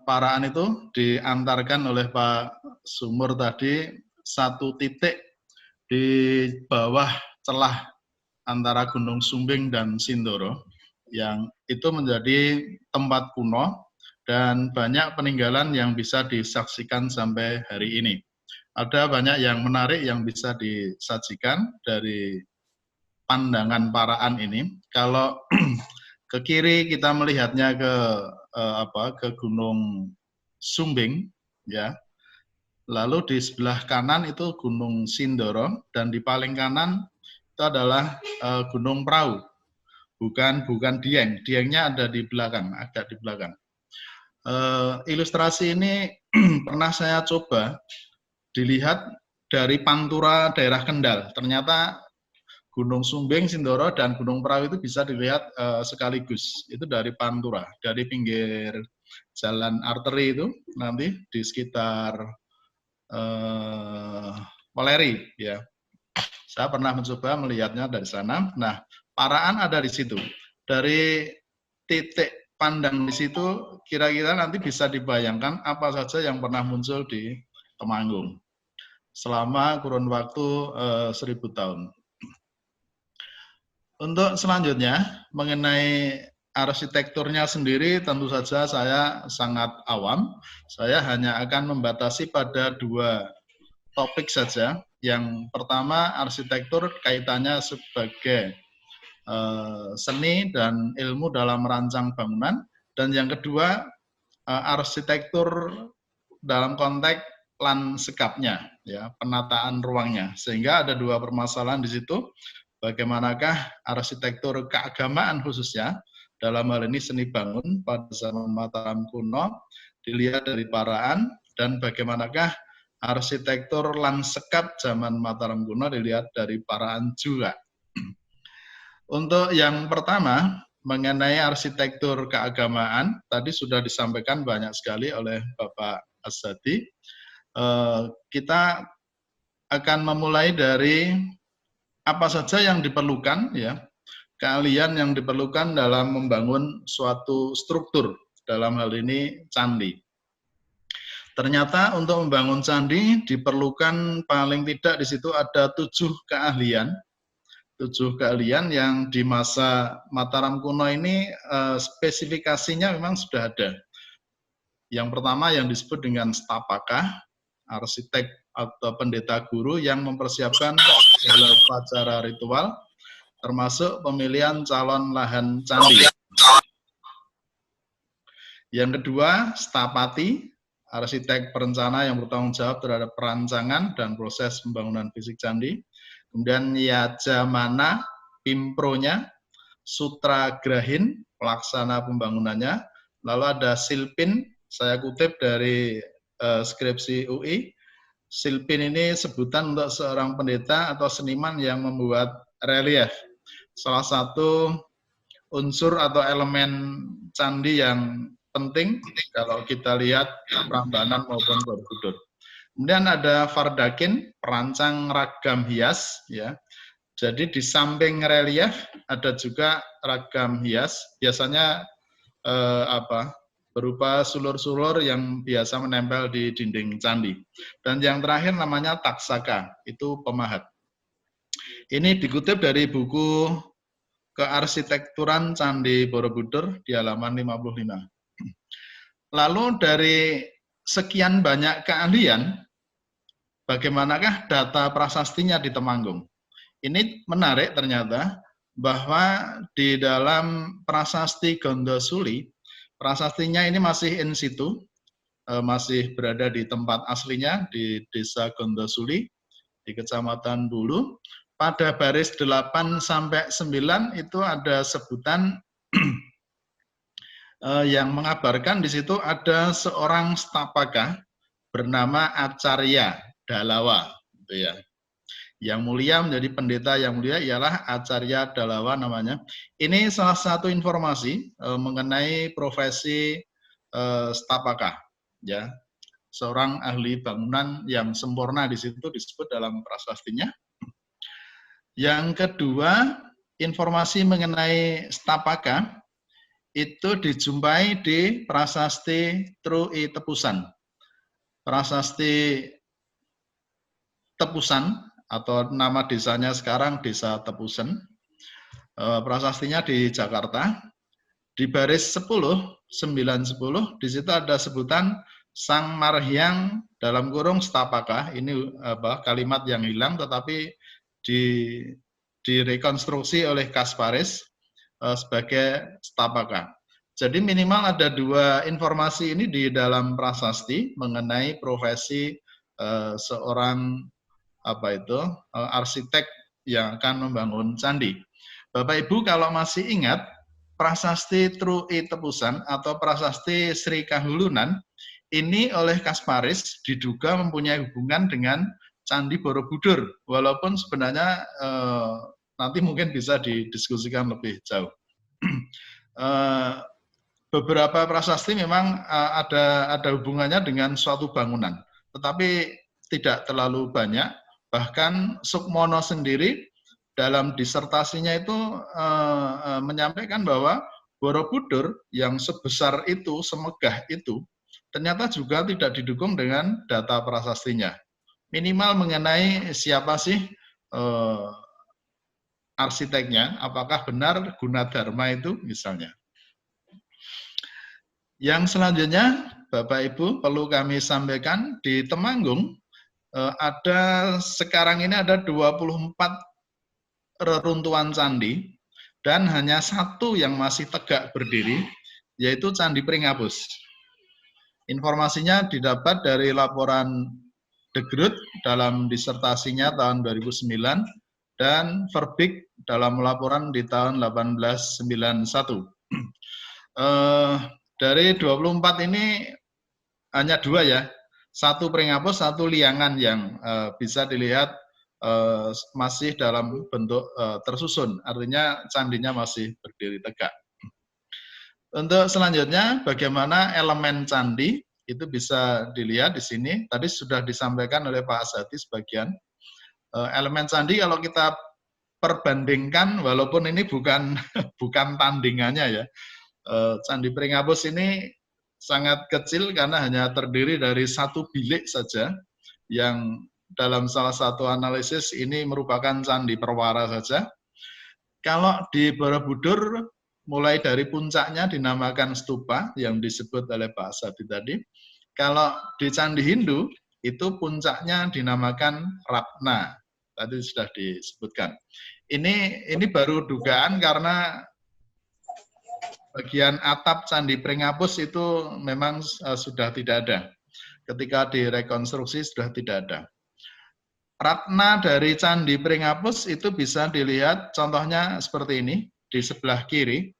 Paraan itu diantarkan oleh Pak Sumur tadi satu titik di bawah celah antara Gunung Sumbing dan Sindoro, yang itu menjadi tempat kuno dan banyak peninggalan yang bisa disaksikan sampai hari ini. Ada banyak yang menarik yang bisa disajikan dari pandangan Paraan ini. Kalau ke kiri kita melihatnya ke Gunung Sumbing, ya. Lalu di sebelah kanan itu Gunung Sindoro, dan di paling kanan itu adalah Gunung Prau. Bukan Dieng. Diengnya ada di belakang, agak di belakang. Ilustrasi ini pernah saya coba dilihat dari Pantura daerah Kendal. Ternyata Gunung Sumbing, Sindoro, dan Gunung Prau itu bisa dilihat sekaligus. Itu dari Pantura, dari pinggir jalan arteri itu, nanti di sekitar Poleri, ya. Saya pernah mencoba melihatnya dari sana. Nah, Paraan ada di situ. Dari titik pandang di situ, kira-kira nanti bisa dibayangkan apa saja yang pernah muncul di Temanggung selama kurun waktu 1000 tahun. Untuk selanjutnya, mengenai arsitekturnya sendiri, tentu saja saya sangat awam. Saya hanya akan membatasi pada 2 topik saja. Yang pertama, arsitektur kaitannya sebagai seni dan ilmu dalam merancang bangunan. Dan yang kedua, arsitektur dalam konteks lanskapnya, ya, penataan ruangnya. Sehingga ada 2 permasalahan di situ. Bagaimanakah arsitektur keagamaan khususnya, dalam hal ini seni bangun pada zaman Mataram kuno, dilihat dari Paraan, dan bagaimanakah arsitektur lanskap zaman Mataram kuno dilihat dari Paraan juga. Untuk yang pertama, mengenai arsitektur keagamaan, tadi sudah disampaikan banyak sekali oleh Bapak Ashadi. Kita akan memulai dari apa saja yang diperlukan, ya, keahlian yang diperlukan dalam membangun suatu struktur, dalam hal ini candi. Ternyata untuk membangun candi diperlukan paling tidak di situ ada 7 keahlian. 7 keahlian yang di masa Mataram kuno ini spesifikasinya memang sudah ada. Yang pertama yang disebut dengan stapaka, arsitek atau pendeta guru yang mempersiapkan segala upacara ritual, termasuk pemilihan calon lahan candi. Yang kedua, stapati, arsitek perencana yang bertanggung jawab terhadap perancangan dan proses pembangunan fisik candi. Kemudian yajamana, pimpronya, sutragrahin, pelaksana pembangunannya. Lalu ada silpin, saya kutip dari skripsi UI. Silpin ini sebutan untuk seorang pendeta atau seniman yang membuat relief. Salah satu unsur atau elemen candi yang penting kalau kita lihat Prambanan maupun Borobudur. Kemudian ada Fardakin, perancang ragam hias, ya. Jadi di samping relief ada juga ragam hias, biasanya berupa sulur-sulur yang biasa menempel di dinding candi. Dan yang terakhir namanya taksaka, itu pemahat. Ini dikutip dari buku Kearsitekturan Candi Borobudur di halaman 55. Lalu dari sekian banyak keahlian, bagaimanakah data prasastinya di Temanggung? Ini menarik ternyata bahwa di dalam prasasti Gondosuli, prasastinya ini masih in situ, masih berada di tempat aslinya di Desa Gondosuli, di Kecamatan Bulu. Pada baris 8 sampai 9 itu ada sebutan yang mengabarkan di situ ada seorang stapaka bernama Acarya Dalawa, gitu ya. Yang mulia menjadi pendeta yang mulia ialah Acarya Dalawa namanya. Ini salah satu informasi mengenai profesi stapaka, ya. Seorang ahli bangunan yang sempurna di situ disebut dalam prasastinya. Yang kedua, informasi mengenai stapaka itu dijumpai di prasasti Trui Tepusan. Prasasti Tepusan atau nama desanya sekarang Desa Tepusan. Prasastinya di Jakarta. Di baris 10, 9-10, di situ ada sebutan Sang Marhyang dalam kurung stapaka. Ini kalimat yang hilang tetapi direkonstruksi oleh Kasparis sebagai stapaka. Jadi minimal ada dua informasi ini di dalam prasasti mengenai profesi seorang arsitek yang akan membangun candi. Bapak Ibu kalau masih ingat prasasti Trui Tepusan atau prasasti Sri Kahulunan ini oleh Kasparis diduga mempunyai hubungan dengan Candi Borobudur, walaupun sebenarnya nanti mungkin bisa didiskusikan lebih jauh. Beberapa prasasti memang ada hubungannya dengan suatu bangunan, tetapi tidak terlalu banyak. Bahkan Sukmono sendiri dalam disertasinya itu menyampaikan bahwa Borobudur yang sebesar itu, semegah itu, ternyata juga tidak didukung dengan data prasastinya. Minimal mengenai siapa sih arsiteknya, apakah benar Gunadarma itu misalnya. Yang selanjutnya, Bapak Ibu, perlu kami sampaikan di Temanggung sekarang ini ada 24 reruntuhan candi dan hanya satu yang masih tegak berdiri, yaitu Candi Pringabus. Informasinya didapat dari laporan De Groot dalam disertasinya tahun 2009 dan Verbik dalam laporan di tahun 1891. Dari 24 ini hanya dua ya, satu Pringabus, satu Liangan yang bisa dilihat masih dalam bentuk tersusun, artinya candinya masih berdiri tegak. Untuk selanjutnya, bagaimana elemen candi itu bisa dilihat di sini. Tadi sudah disampaikan oleh Pak Azhati sebagian. Elemen candi kalau kita perbandingkan, walaupun ini bukan tandingannya ya. Candi Pringabus ini sangat kecil karena hanya terdiri dari satu bilik saja, yang dalam salah satu analisis ini merupakan candi perwara saja. Kalau di Borobudur, mulai dari puncaknya dinamakan stupa yang disebut oleh Pak Azhati tadi. Kalau di Candi Hindu itu puncaknya dinamakan Ratna. Tadi sudah disebutkan. Ini baru dugaan karena bagian atap Candi Pringabus itu memang sudah tidak ada. Ketika direkonstruksi sudah tidak ada. Ratna dari Candi Pringabus itu bisa dilihat contohnya seperti ini di sebelah kiri.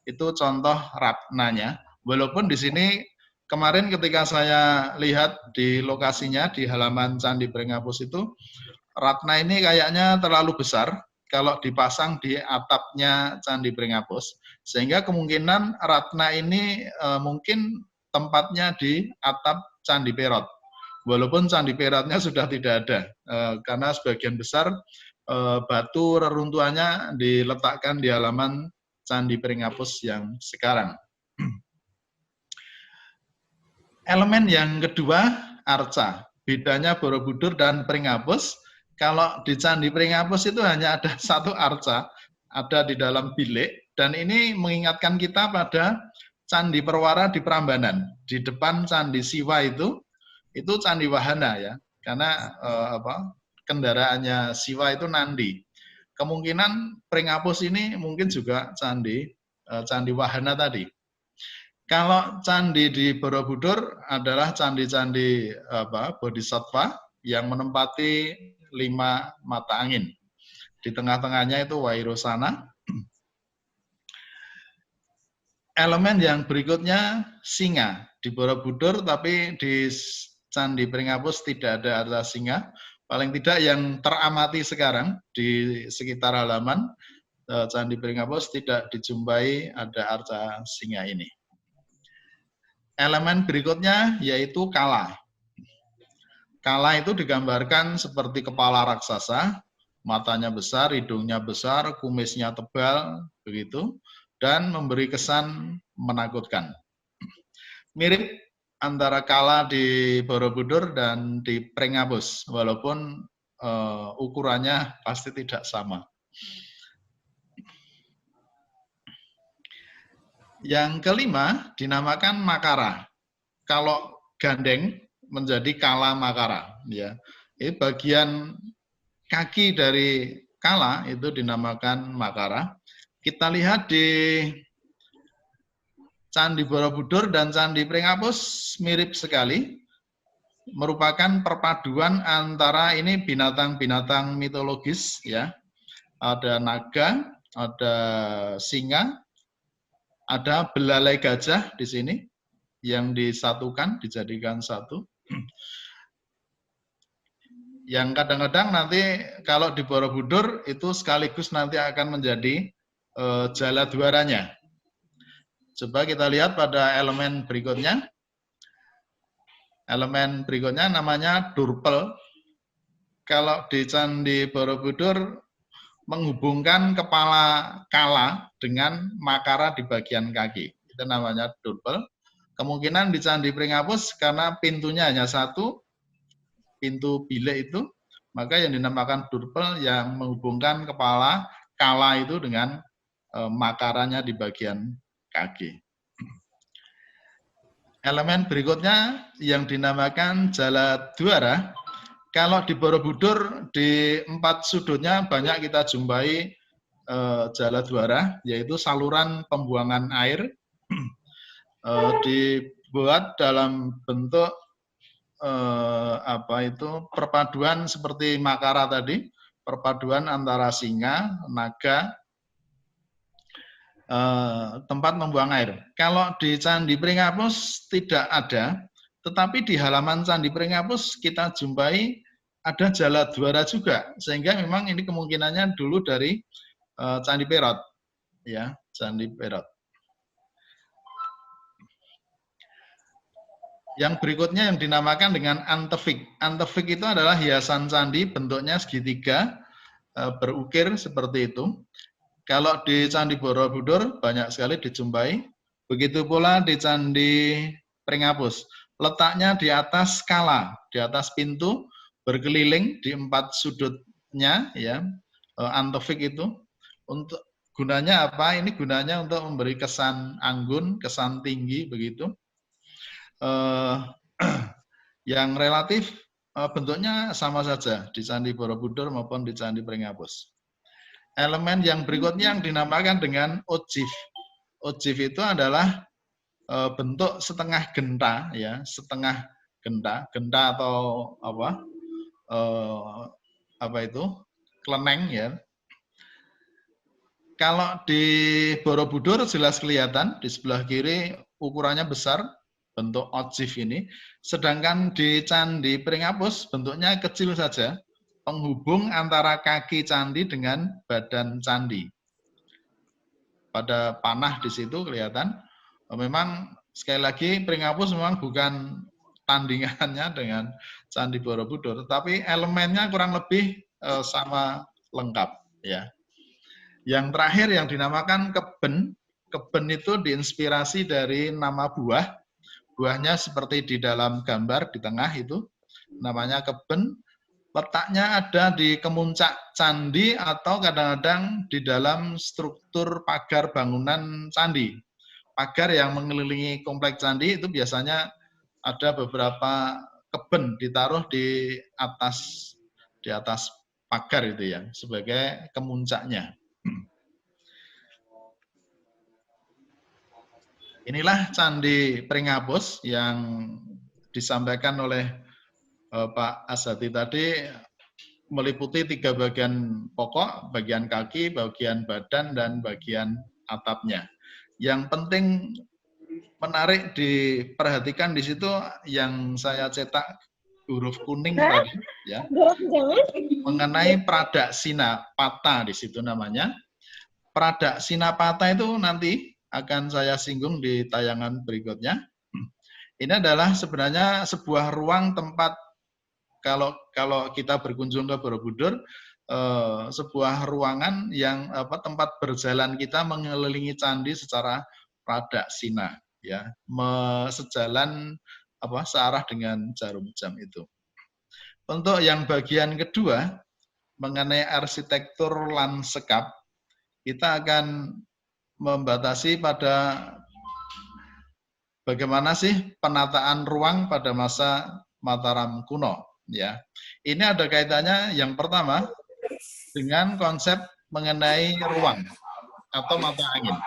Itu contoh ratnanya. Walaupun di sini kemarin ketika saya lihat di lokasinya di halaman Candi Pringabus itu ratna ini kayaknya terlalu besar kalau dipasang di atapnya Candi Pringapus, sehingga kemungkinan Ratna ini mungkin tempatnya di atap Candi Perot. Walaupun Candi Perotnya sudah tidak ada, karena sebagian besar batu reruntuhannya diletakkan di halaman Candi Pringapus yang sekarang. Elemen yang kedua, arca. Bedanya Borobudur dan Pringapus, kalau di Candi Pringapus itu hanya ada satu arca, ada di dalam bilik, dan ini mengingatkan kita pada Candi Perwara di Prambanan. Di depan Candi Siwa itu Candi Wahana ya, karena kendaraannya Siwa itu Nandi. Kemungkinan Pringapus ini mungkin juga Candi Wahana tadi. Kalau candi di Borobudur adalah candi-candi Bodhisattva yang menempati 5 mata angin. Di tengah-tengahnya itu Wairosana. Elemen yang berikutnya singa. Di Borobudur, tapi di Candi Pringapus tidak ada arca singa. Paling tidak yang teramati sekarang di sekitar halaman Candi Pringapus tidak dijumpai ada arca singa ini. Elemen berikutnya yaitu kala. Kala itu digambarkan seperti kepala raksasa, matanya besar, hidungnya besar, kumisnya tebal, begitu, dan memberi kesan menakutkan. Mirip antara kala di Borobudur dan di Pringapus, walaupun ukurannya pasti tidak sama. Yang kelima dinamakan Makara. Kalau gandeng menjadi kala Makara, ya. Ini bagian kaki dari kala itu dinamakan Makara. Kita lihat di Candi Borobudur dan Candi Pringapus mirip sekali. Merupakan perpaduan antara ini binatang-binatang mitologis, ya. Ada naga, ada singa, ada belalai gajah di sini yang disatukan, dijadikan satu. Yang kadang-kadang nanti kalau di Borobudur itu sekaligus nanti akan menjadi jaladwaranya. Coba kita lihat pada elemen berikutnya. Elemen berikutnya namanya Durpel. Kalau di Candi Borobudur menghubungkan kepala kala dengan Makara di bagian kaki. Itu namanya Durpel. Kemungkinan di Candi Pringapus karena pintunya hanya satu, pintu bilik itu, maka yang dinamakan Durpel yang menghubungkan kepala kala itu dengan Makaranya di bagian kaki. Elemen berikutnya yang dinamakan Jaladwara. Kalau di Borobudur, di 4 sudutnya banyak kita jumpai Jaladwara, yaitu saluran pembuangan air, dibuat dalam bentuk perpaduan seperti Makara tadi, perpaduan antara singa, naga, tempat membuang air. Kalau di Candi Pringapus tidak ada, tetapi di halaman Candi Pringapus kita jumpai ada Jaladwara juga, sehingga memang ini kemungkinannya dulu dari Candi Perot, ya, Candi Perot. Yang berikutnya yang dinamakan dengan antefik. Antefik itu adalah hiasan candi bentuknya segitiga, berukir seperti itu. Kalau di Candi Borobudur banyak sekali dijumpai. Begitu pula di Candi Pringapus. Letaknya di atas kala, di atas pintu, berkeliling di 4 sudutnya, ya, antefik itu. Untuk gunanya apa? Ini gunanya untuk memberi kesan anggun, kesan tinggi, begitu. Yang relatif bentuknya sama saja di Candi Borobudur maupun di Candi Pringapus. Elemen yang berikutnya yang dinamakan dengan ojif. Ojif itu adalah bentuk setengah genta, ya, setengah genta, genta atau keleneng, ya. Kalau di Borobudur jelas kelihatan di sebelah kiri ukurannya besar, bentuk ojif ini. Sedangkan di Candi Pringapus bentuknya kecil saja, penghubung antara kaki candi dengan badan candi. Pada panah di situ kelihatan. Memang sekali lagi Pringapus memang bukan tandingannya dengan Candi Borobudur, tetapi elemennya kurang lebih sama lengkap, ya. Yang terakhir yang dinamakan keben. Keben itu diinspirasi dari nama buah. Buahnya seperti di dalam gambar di tengah itu, namanya keben. Letaknya ada di kemuncak candi atau kadang-kadang di dalam struktur pagar bangunan candi. Pagar yang mengelilingi kompleks candi itu biasanya ada beberapa keben ditaruh di atas pagar itu ya, sebagai kemuncaknya. Inilah Candi Pringapus yang disampaikan oleh Pak Ashadi tadi, meliputi 3 bagian pokok, bagian kaki, bagian badan, dan bagian atapnya. Yang penting menarik diperhatikan di situ yang saya cetak huruf kuning tadi, ya, mengenai Pradaksina Pata di situ namanya. Pradaksina Pata itu nanti akan saya singgung di tayangan berikutnya. Ini adalah sebenarnya sebuah ruang tempat kalau kita berkunjung ke Borobudur, sebuah ruangan yang tempat berjalan kita mengelilingi candi secara pradaksina, ya, sejalan searah dengan jarum jam itu. Untuk yang bagian kedua mengenai arsitektur lanskap, kita akan membatasi pada bagaimana sih penataan ruang pada masa Mataram kuno. Ya, ini ada kaitannya yang pertama dengan konsep mengenai ruang atau mata angin.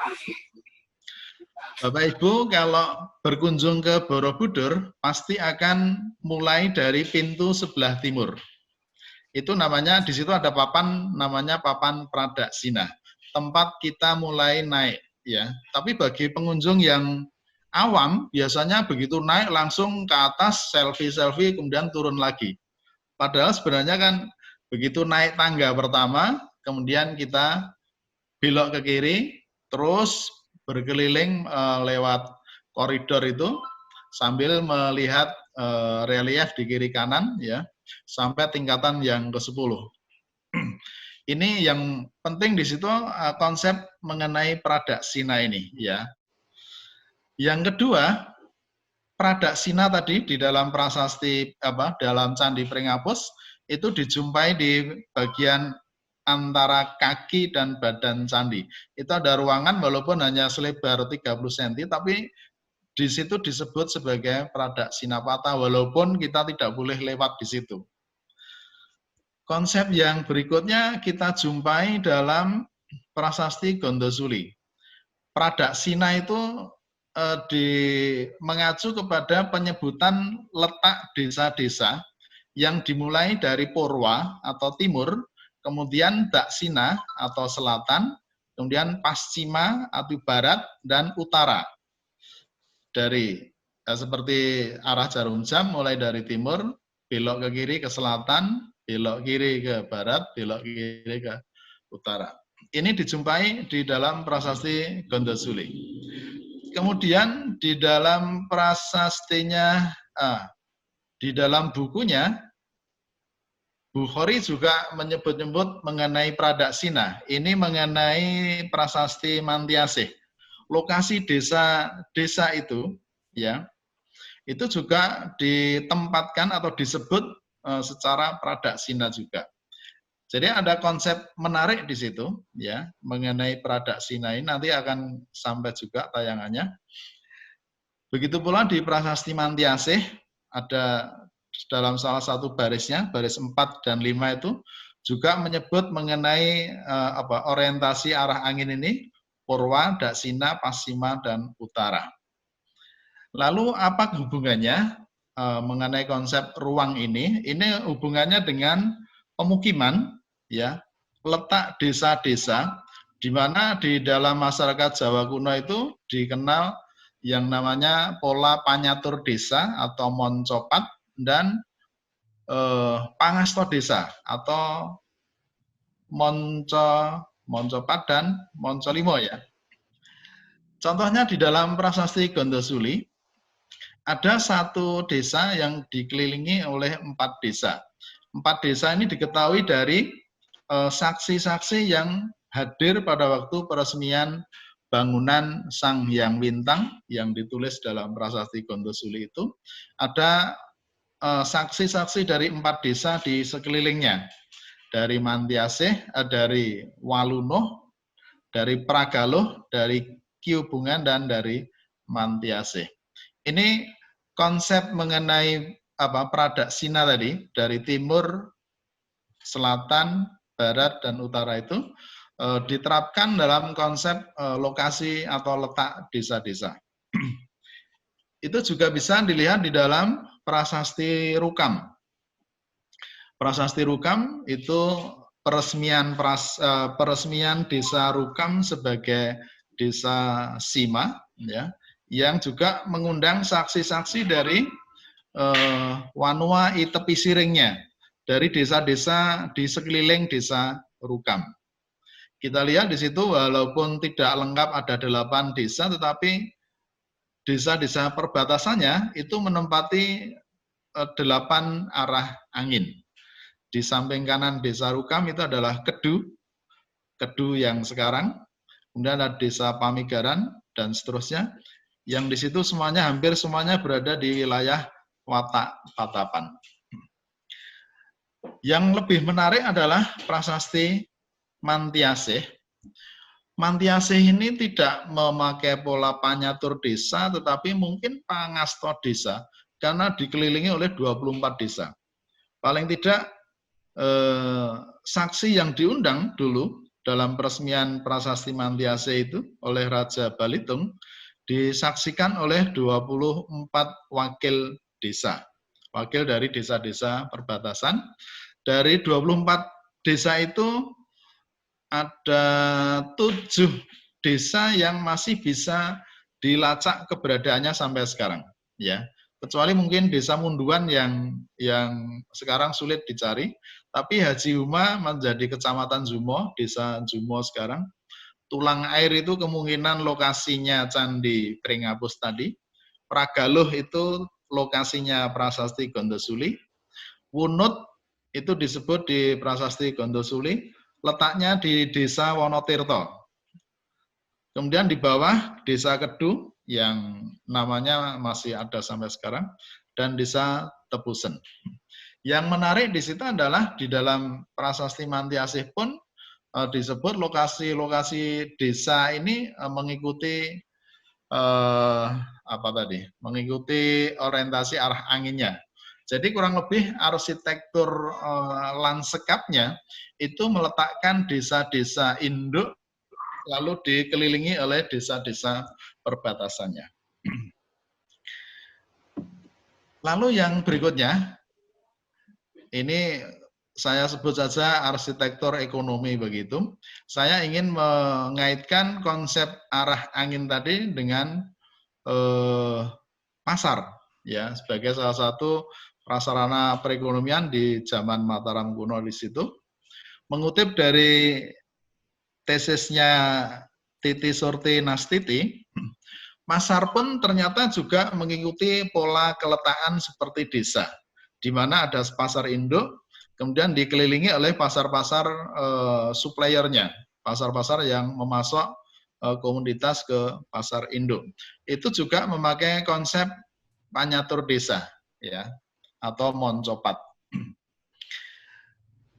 Bapak Ibu kalau berkunjung ke Borobudur pasti akan mulai dari pintu sebelah timur. Itu namanya di situ ada papan namanya papan Pradaksina. Tempat kita mulai naik ya. Tapi bagi pengunjung yang awam biasanya begitu naik langsung ke atas selfie kemudian turun lagi. Padahal sebenarnya kan begitu naik tangga pertama kemudian kita belok ke kiri terus berkeliling lewat koridor itu sambil melihat relief di kiri kanan ya sampai tingkatan yang ke-10. Ini yang penting di situ konsep mengenai Pradaksina ini ya. Yang kedua, Pradaksina tadi di dalam prasasti dalam Candi Pringapus itu dijumpai di bagian antara kaki dan badan candi. Itu ada ruangan walaupun hanya selebar 30 cm tapi di situ disebut sebagai Pradaksina Pata walaupun kita tidak boleh lewat di situ. Konsep yang berikutnya kita jumpai dalam prasasti Gondosuli. Pradaksina itu mengacu kepada penyebutan letak desa-desa yang dimulai dari Purwa atau timur, kemudian Daksina atau selatan, kemudian Paschima atau barat, dan utara. Dari seperti arah jarum jam mulai dari timur, belok ke kiri ke selatan, belok kiri ke barat, belok kiri ke utara. Ini dijumpai di dalam prasasti Gondosuli. Kemudian di dalam prasastinya, di dalam bukunya, Bukhari juga menyebut-nyebut mengenai Pradaksina. Ini mengenai prasasti Mantiasih. Lokasi desa itu, ya, itu juga ditempatkan atau disebut secara Pradaksina juga. Jadi ada konsep menarik di situ ya mengenai Pradaksina ini nanti akan sampai juga tayangannya. Begitu pula di prasasti Mantiasih ada dalam salah satu barisnya, baris 4 dan 5 itu juga menyebut mengenai orientasi arah angin ini Purwa, Daksina, Paschima dan utara. Lalu apa hubungannya mengenai konsep ruang ini? Ini hubungannya dengan pemukiman ya, letak desa-desa di mana di dalam masyarakat Jawa kuno itu dikenal yang namanya pola panyatur desa atau moncopat dan Pangasto Desa atau Monco Padan, Monco Limo ya. Contohnya di dalam prasasti Gondosuli ada satu desa yang dikelilingi oleh 4 desa. 4 desa ini diketahui dari saksi-saksi yang hadir pada waktu peresmian bangunan Sang Hyang Wintang yang ditulis dalam prasasti Gondosuli itu. Ada saksi-saksi dari 4 desa di sekelilingnya. Dari Mantiasih, dari Waluno, dari Pragaloh, dari Kiubungan, dan dari Mantiasih. Ini konsep mengenai Pradaksina tadi, dari timur, selatan, barat, dan utara itu diterapkan dalam konsep lokasi atau letak desa-desa. Itu juga bisa dilihat di dalam prasasti Rukam. Prasasti Rukam itu peresmian desa Rukam sebagai desa Sima, ya, yang juga mengundang saksi-saksi dari wanua i tepi siringnya, dari desa-desa di sekeliling desa Rukam. Kita lihat di situ walaupun tidak lengkap ada 8 desa, tetapi desa-desa perbatasannya itu menempati 8 arah angin. Di samping kanan desa Rukam itu adalah Kedu yang sekarang, kemudian ada desa Pamigaran, dan seterusnya. Yang di situ semuanya, hampir semuanya berada di wilayah Watak Patapan. Yang lebih menarik adalah prasasti Mantiasih. Mantiasih ini tidak memakai pola panyatur desa, tetapi mungkin pangasto desa, karena dikelilingi oleh 24 desa. Paling tidak, saksi yang diundang dulu dalam peresmian prasasti Mantiasih itu oleh Raja Balitung disaksikan oleh 24 wakil desa, wakil dari desa-desa perbatasan. Dari 24 desa itu ada 7 desa yang masih bisa dilacak keberadaannya sampai sekarang, ya. Kecuali mungkin desa Munduan yang sekarang sulit dicari, tapi Haji Huma menjadi kecamatan Zumo, desa Zumo sekarang. Tulang Air itu kemungkinan lokasinya Candi Pringapus tadi. Pragaloh itu lokasinya prasasti Gondosuli. Wunut itu disebut di prasasti Gondosuli, letaknya di desa Wonotirto. Kemudian di bawah desa Kedu yang namanya masih ada sampai sekarang, dan desa Tebusen. Yang menarik di situ adalah di dalam prasasti Mantiasih pun disebut lokasi-lokasi desa ini mengikuti mengikuti orientasi arah anginnya. Jadi kurang lebih arsitektur lanskapnya itu meletakkan desa-desa induk lalu dikelilingi oleh desa-desa perbatasannya. Lalu yang berikutnya, ini saya sebut saja arsitektur ekonomi begitu. Saya ingin mengaitkan konsep arah angin tadi dengan pasar, ya, sebagai salah satu prasarana perekonomian di zaman Mataram kuno di situ. Mengutip dari tesisnya Titi Surti Nastiti, pasar pun ternyata juga mengikuti pola keletakan seperti desa, di mana ada pasar induk, kemudian dikelilingi oleh pasar-pasar suppliernya, pasar-pasar yang memasok komoditas ke pasar induk. Itu juga memakai konsep panyatur desa, ya, atau moncopat.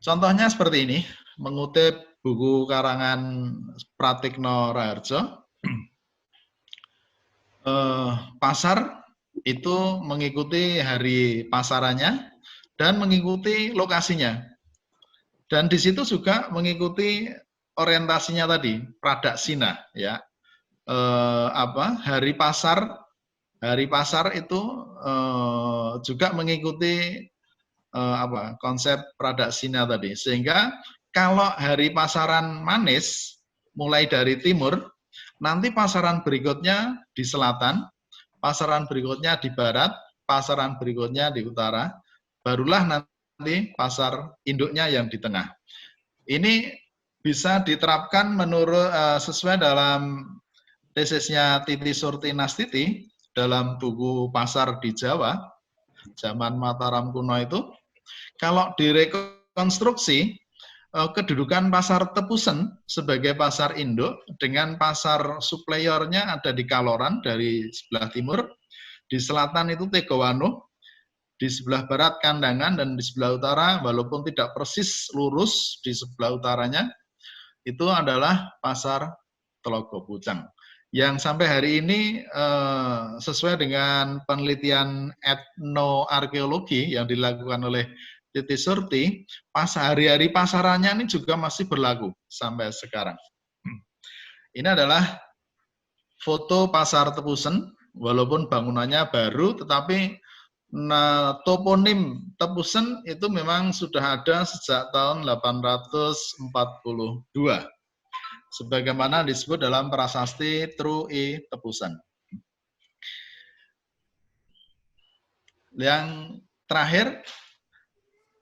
Contohnya seperti ini, mengutip buku karangan Pratikno Raharjo, pasar itu mengikuti hari pasarannya dan mengikuti lokasinya. Dan di situ juga mengikuti orientasinya tadi, Pradaksina, ya. Hari pasar itu juga mengikuti konsep Pradaksina tadi. Sehingga kalau hari pasaran Manis mulai dari timur, nanti pasaran berikutnya di selatan, pasaran berikutnya di barat, pasaran berikutnya di utara, barulah nanti nanti pasar induknya yang di tengah. Ini bisa diterapkan menurut sesuai dalam tesisnya Titi Surti Nastiti dalam buku Pasar di Jawa, zaman Mataram kuno itu. Kalau direkonstruksi, kedudukan pasar Tepusen sebagai pasar induk dengan pasar suppliernya ada di Kaloran dari sebelah timur, di selatan itu Tegowano, di sebelah barat Kandangan, dan di sebelah utara walaupun tidak persis lurus di sebelah utaranya itu adalah pasar Telogo Pucang. Yang sampai hari ini sesuai dengan penelitian etnoarkeologi yang dilakukan oleh Titi Surti, pas hari-hari pasarannya ini juga masih berlaku sampai sekarang. Ini adalah foto pasar Tepusen, walaupun bangunannya baru, tetapi toponim Tepusen itu memang sudah ada sejak tahun 842. Sebagaimana disebut dalam prasasti Tru I Tepusen. Yang terakhir,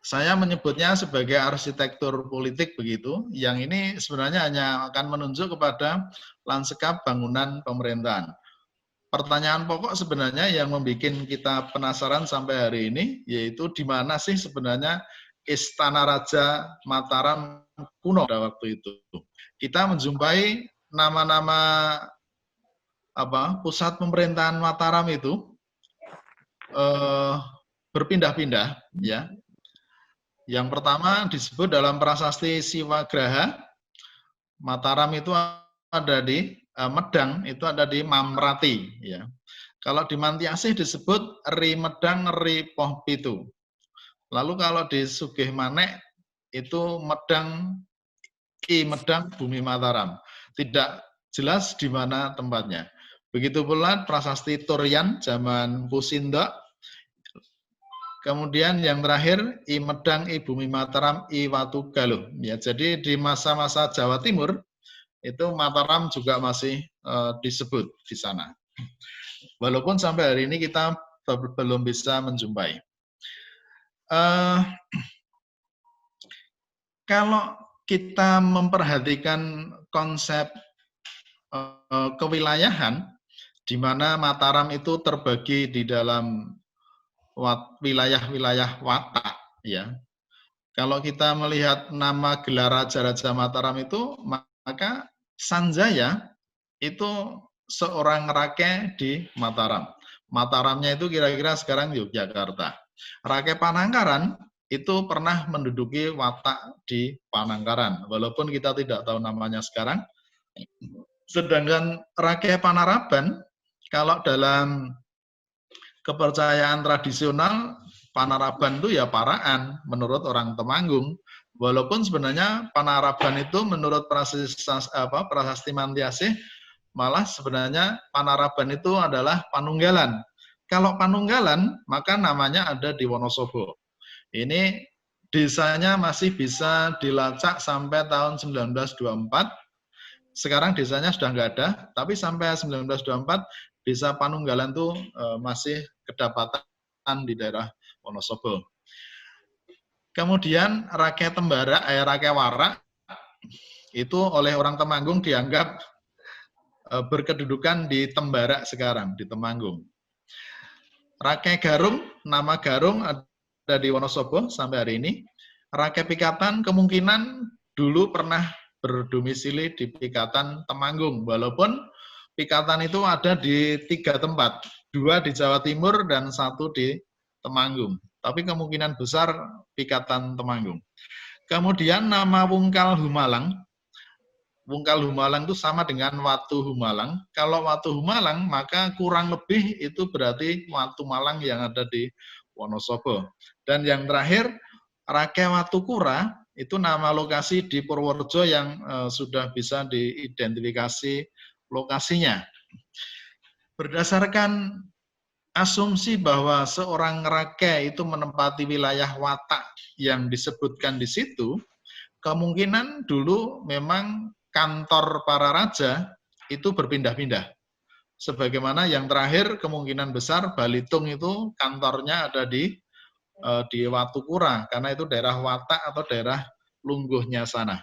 saya menyebutnya sebagai arsitektur politik begitu. Yang ini sebenarnya hanya akan menunjuk kepada lanskap bangunan pemerintahan. Pertanyaan pokok sebenarnya yang membuat kita penasaran sampai hari ini, yaitu di mana sih sebenarnya Istana Raja Mataram kuno pada waktu itu. Kita menjumpai nama-nama pusat pemerintahan Mataram itu berpindah-pindah, ya. Yang pertama disebut dalam prasasti Siwagraha, Mataram itu ada di Medang, itu ada di Mamrati, ya. Kalau di Mantiasih disebut Ri Medang Ri Poh Pitu. Lalu kalau di Sugih Manek itu Medang I Medang Bumi Mataram. Tidak jelas di mana tempatnya. Begitu pula prasasti Turyan zaman Pusindok. Kemudian yang terakhir, I Medang, I Bumi Mataram, I Watu Galuh. Ya, jadi di masa-masa Jawa Timur, itu Mataram juga masih disebut di sana. Walaupun sampai hari ini kita belum bisa menjumpai. Kalau kita memperhatikan konsep kewilayahan, di mana Mataram itu terbagi di dalam wilayah-wilayah watak, ya. Kalau kita melihat nama gelar Raja-Raja Mataram itu, maka Sanjaya itu seorang rake di Mataram. Mataramnya itu kira-kira sekarang Yogyakarta. Rake Panangkaran itu pernah menduduki watak di Panangkaran, walaupun kita tidak tahu namanya sekarang. Sedangkan Rake Panaraban, kalau dalam kepercayaan tradisional, Panaraban itu ya Paraan menurut orang Temanggung. Walaupun sebenarnya Panaraban itu menurut prasasti Mantiasih malah sebenarnya Panaraban itu adalah Panunggalan. Kalau Panunggalan maka namanya ada di Wonosobo. Ini desanya masih bisa dilacak sampai tahun 1924. Sekarang desanya sudah nggak ada, tapi sampai 1924 desa Panunggalan itu masih kedapatan di daerah Wonosobo. Kemudian Rake Tembara, Rake Warak, itu oleh orang Temanggung dianggap berkedudukan di Tembara sekarang, di Temanggung. Rake Garung, nama Garung ada di Wonosobo sampai hari ini. Rake Pikatan kemungkinan dulu pernah berdomisili di Pikatan Temanggung, walaupun Pikatan itu ada di 3 tempat, 2 di Jawa Timur dan 1 di Temanggung. Tapi kemungkinan besar Pikatan Temanggung. Kemudian nama Wungkal Humalang. Wungkal Humalang itu sama dengan Watu Humalang. Kalau Watu Humalang maka kurang lebih itu berarti Watu Malang yang ada di Wonosobo. Dan yang terakhir Rake Watu Kura itu nama lokasi di Purworejo yang sudah bisa diidentifikasi lokasinya. Berdasarkan asumsi bahwa seorang rake itu menempati wilayah watak yang disebutkan di situ, kemungkinan dulu memang kantor para raja itu berpindah-pindah. Sebagaimana yang terakhir kemungkinan besar Balitung itu kantornya ada di di Watukura, karena itu daerah Watak atau daerah Lungguhnya sana.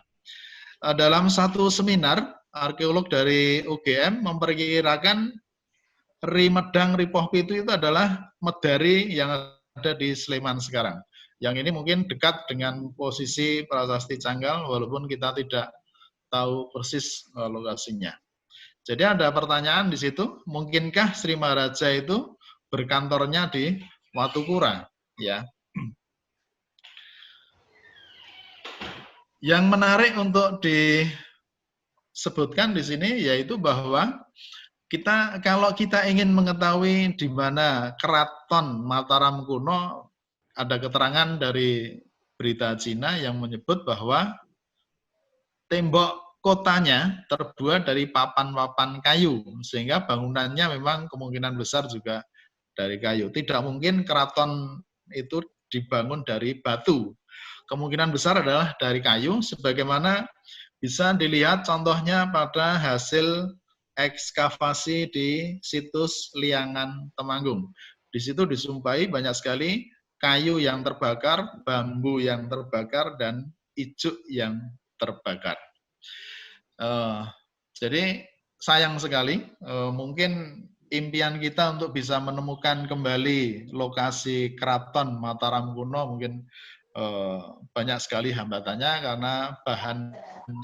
Dalam satu seminar, arkeolog dari UGM memperkirakan Rimedang Ripoh Pitu itu adalah Medari yang ada di Sleman sekarang. Yang ini mungkin dekat dengan posisi Prasasti Canggal, walaupun kita tidak tahu persis lokasinya. Jadi ada pertanyaan di situ, mungkinkah Sri Maharaja itu berkantornya di Watukura? Ya. Yang menarik untuk disebutkan di sini yaitu bahwa kalau kita ingin mengetahui di mana keraton Mataram kuno, ada keterangan dari berita Cina yang menyebut bahwa tembok kotanya terbuat dari papan-papan kayu, sehingga bangunannya memang kemungkinan besar juga dari kayu. Tidak mungkin keraton itu dibangun dari batu. Kemungkinan besar adalah dari kayu, sebagaimana bisa dilihat contohnya pada hasil ekskavasi di situs Liangan Temanggung. Di situ disumpahi banyak sekali kayu yang terbakar, bambu yang terbakar, dan ijuk yang terbakar. Jadi sayang sekali, mungkin impian kita untuk bisa menemukan kembali lokasi keraton Mataram kuno mungkin banyak sekali hambatannya karena bahan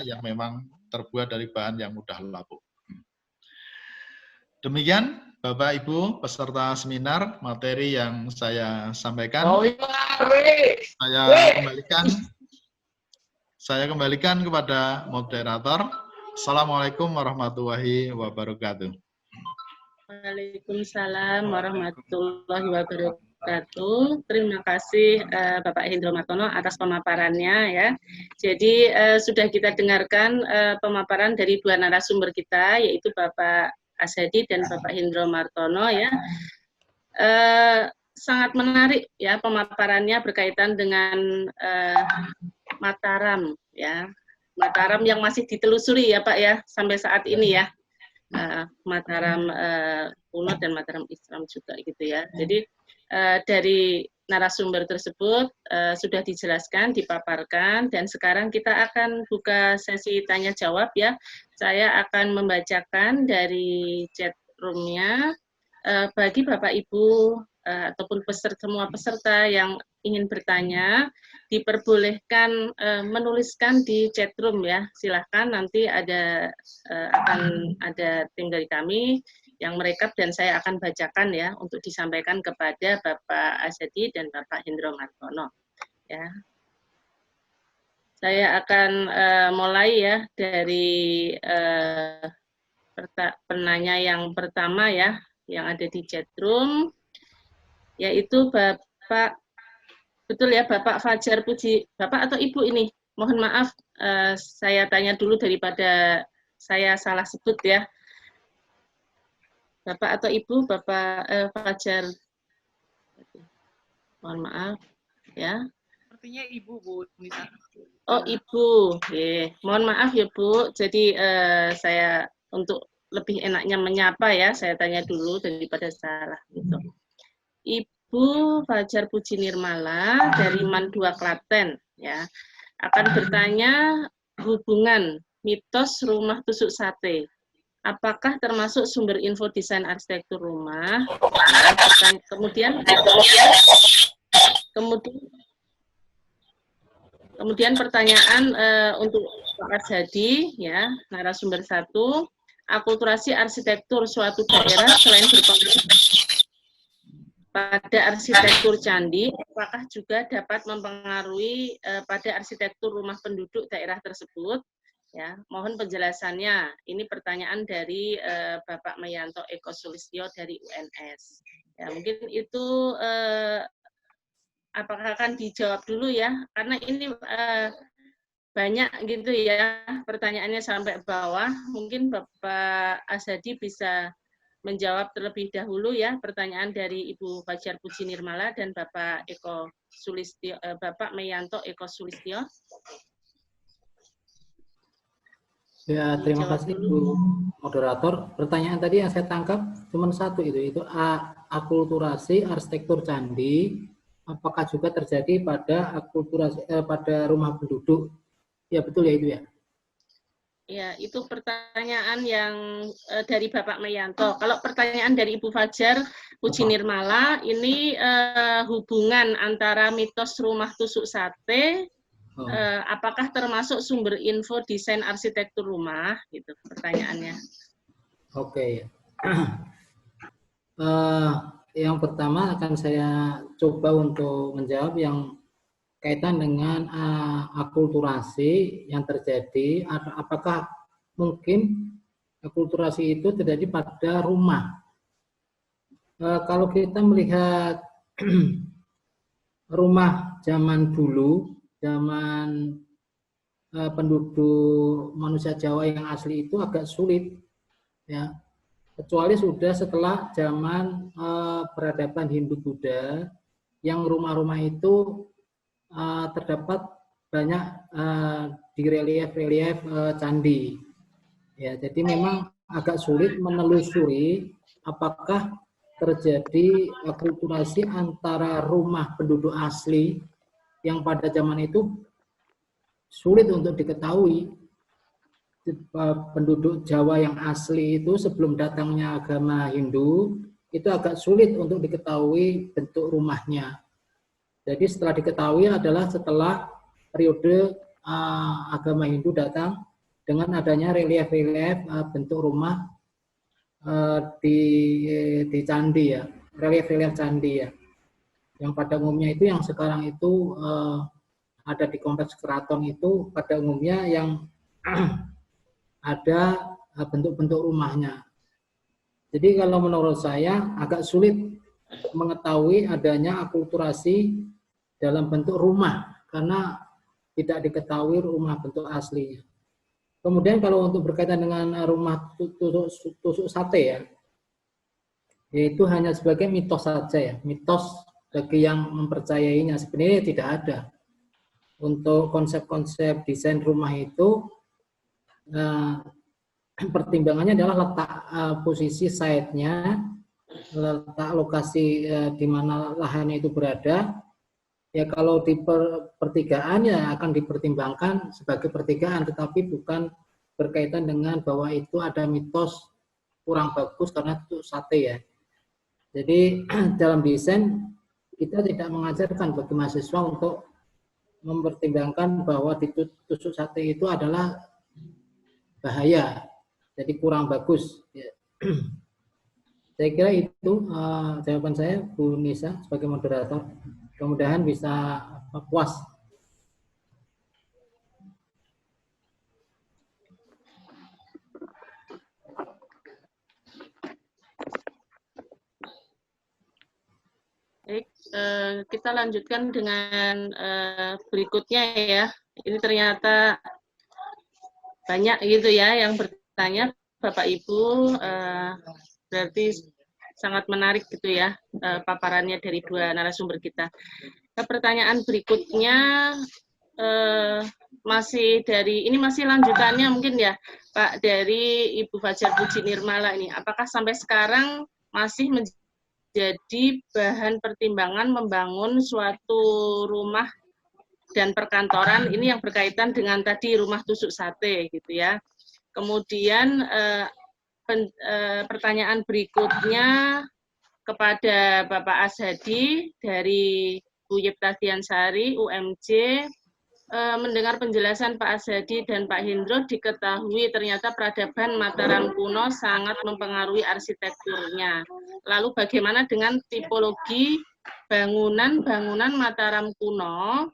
yang memang terbuat dari bahan yang mudah lapuk. Demikian Bapak Ibu peserta seminar, materi yang saya sampaikan. Saya kembalikan kepada moderator. Assalamualaikum warahmatullahi wabarakatuh. Waalaikumsalam warahmatullahi wabarakatuh. Terima kasih Bapak Hendro Martono atas pemaparannya ya. Jadi sudah kita dengarkan pemaparan dari dua narasumber kita, yaitu Bapak Ashadi dan Bapak Hendro Martono ya. Sangat menarik ya pemaparannya berkaitan dengan Mataram ya. Mataram yang masih ditelusuri ya Pak ya sampai saat ini ya. Mataram kuno dan Mataram Islam juga gitu ya. Jadi dari narasumber tersebut sudah dijelaskan, dipaparkan, dan sekarang kita akan buka sesi tanya jawab ya. Saya akan membacakan dari chat room-nya bagi Bapak Ibu ataupun semua peserta yang ingin bertanya, diperbolehkan menuliskan di chat room ya. Silahkan, nanti akan ada tim dari kami yang merekap dan saya akan bacakan ya untuk disampaikan kepada Bapak Ashadi dan Bapak Hendro Martono. Ya. Saya akan mulai ya dari penanya yang pertama ya, yang ada di chat room, yaitu Bapak, betul ya Bapak Fajar Puji, Bapak atau Ibu ini? Mohon maaf, saya tanya dulu daripada saya salah sebut ya. Bapak atau Ibu, Bapak Fajar. Mohon maaf ya. Sepertinya Ibu, Bu Nisa. Oh, Ibu. Oke. Mohon maaf ya, Bu. Jadi saya untuk lebih enaknya menyapa ya, saya tanya dulu daripada salah gitu. Ibu Fajar Puji Nirmala dari Mandua Klaten ya. Akan bertanya hubungan mitos rumah tusuk sate. Apakah termasuk sumber info desain arsitektur rumah? Kemudian pertanyaan untuk Pak Ashadi, ya, narasumber 1, akulturasi arsitektur suatu daerah selain berpengaruh pada arsitektur candi, apakah juga dapat mempengaruhi pada arsitektur rumah penduduk daerah tersebut? Ya, mohon penjelasannya. Ini pertanyaan dari Bapak Mayanto Eko Sulistyo dari UNS. Ya, mungkin itu apakah akan dijawab dulu ya? Karena ini banyak gitu ya pertanyaannya sampai bawah. Mungkin Bapak Ashadi bisa menjawab terlebih dahulu ya pertanyaan dari Ibu Fajar Puji Nirmala dan Bapak Eko Sulistyo, Bapak Mayanto Eko Sulistyo. Ya, terima kasih Bu Moderator. Pertanyaan tadi yang saya tangkap cuma satu itu akulturasi arsitektur candi apakah juga terjadi pada akulturasi pada rumah penduduk? Ya betul ya itu ya. Ya, itu pertanyaan yang dari Bapak Mayanto. Kalau pertanyaan dari Ibu Fajar Puji Nirmala, ini hubungan antara mitos rumah tusuk sate, apakah termasuk sumber info desain arsitektur rumah? Gitu pertanyaannya. Oke. Yang pertama akan saya coba untuk menjawab yang kaitan dengan akulturasi yang terjadi, apakah mungkin akulturasi itu terjadi pada rumah? Kalau kita melihat rumah zaman dulu, zaman penduduk manusia Jawa yang asli itu agak sulit, ya. Kecuali sudah setelah zaman peradaban Hindu-Buddha, yang rumah-rumah itu terdapat banyak di relief-relief candi. Ya, jadi memang agak sulit menelusuri apakah terjadi akulturasi antara rumah penduduk asli yang pada zaman itu sulit untuk diketahui. Penduduk Jawa yang asli itu sebelum datangnya agama Hindu itu agak sulit untuk diketahui bentuk rumahnya. Jadi setelah diketahui adalah setelah periode agama Hindu datang dengan adanya relief-relief bentuk rumah di candi ya, relief-relief candi ya. Yang pada umumnya itu yang sekarang itu ada di kompleks keraton itu pada umumnya yang ada bentuk-bentuk rumahnya. Jadi kalau menurut saya agak sulit mengetahui adanya akulturasi dalam bentuk rumah karena tidak diketahui rumah bentuk aslinya. Kemudian kalau untuk berkaitan dengan rumah tusuk sate ya, yaitu hanya sebagai mitos saja ya, mitos bagi yang mempercayainya, sebenarnya tidak ada. Untuk konsep-konsep desain rumah itu pertimbangannya adalah letak posisi site-nya, letak lokasi di mana lahannya itu berada. Ya kalau di pertigaan ya akan dipertimbangkan sebagai pertigaan, tetapi bukan berkaitan dengan bahwa itu ada mitos kurang bagus karena itu sate ya. Jadi dalam desain kita tidak mengajarkan bagi mahasiswa untuk mempertimbangkan bahwa di tusuk sate itu adalah bahaya, jadi kurang bagus. Ya. Saya kira itu jawaban saya, Bu Nisa, sebagai moderator. Mudah-mudahan bisa puas. Baik, kita lanjutkan dengan berikutnya ya. Ini ternyata banyak gitu ya yang bertanya, Bapak Ibu. Berarti sangat menarik gitu ya paparannya dari dua narasumber kita. Pertanyaan berikutnya masih lanjutannya mungkin ya Pak, dari Ibu Fajar Puji Nirmala ini. Apakah sampai sekarang masih menjadi bahan pertimbangan membangun suatu rumah dan perkantoran ini yang berkaitan dengan tadi rumah tusuk sate gitu ya. Kemudian pertanyaan berikutnya kepada Bapak Ashadi dari Bu Yipta Diansari, UMJ. Mendengar penjelasan Pak Ashadi dan Pak Hendro, diketahui ternyata peradaban Mataram kuno sangat mempengaruhi arsitekturnya. Lalu bagaimana dengan tipologi bangunan-bangunan Mataram kuno,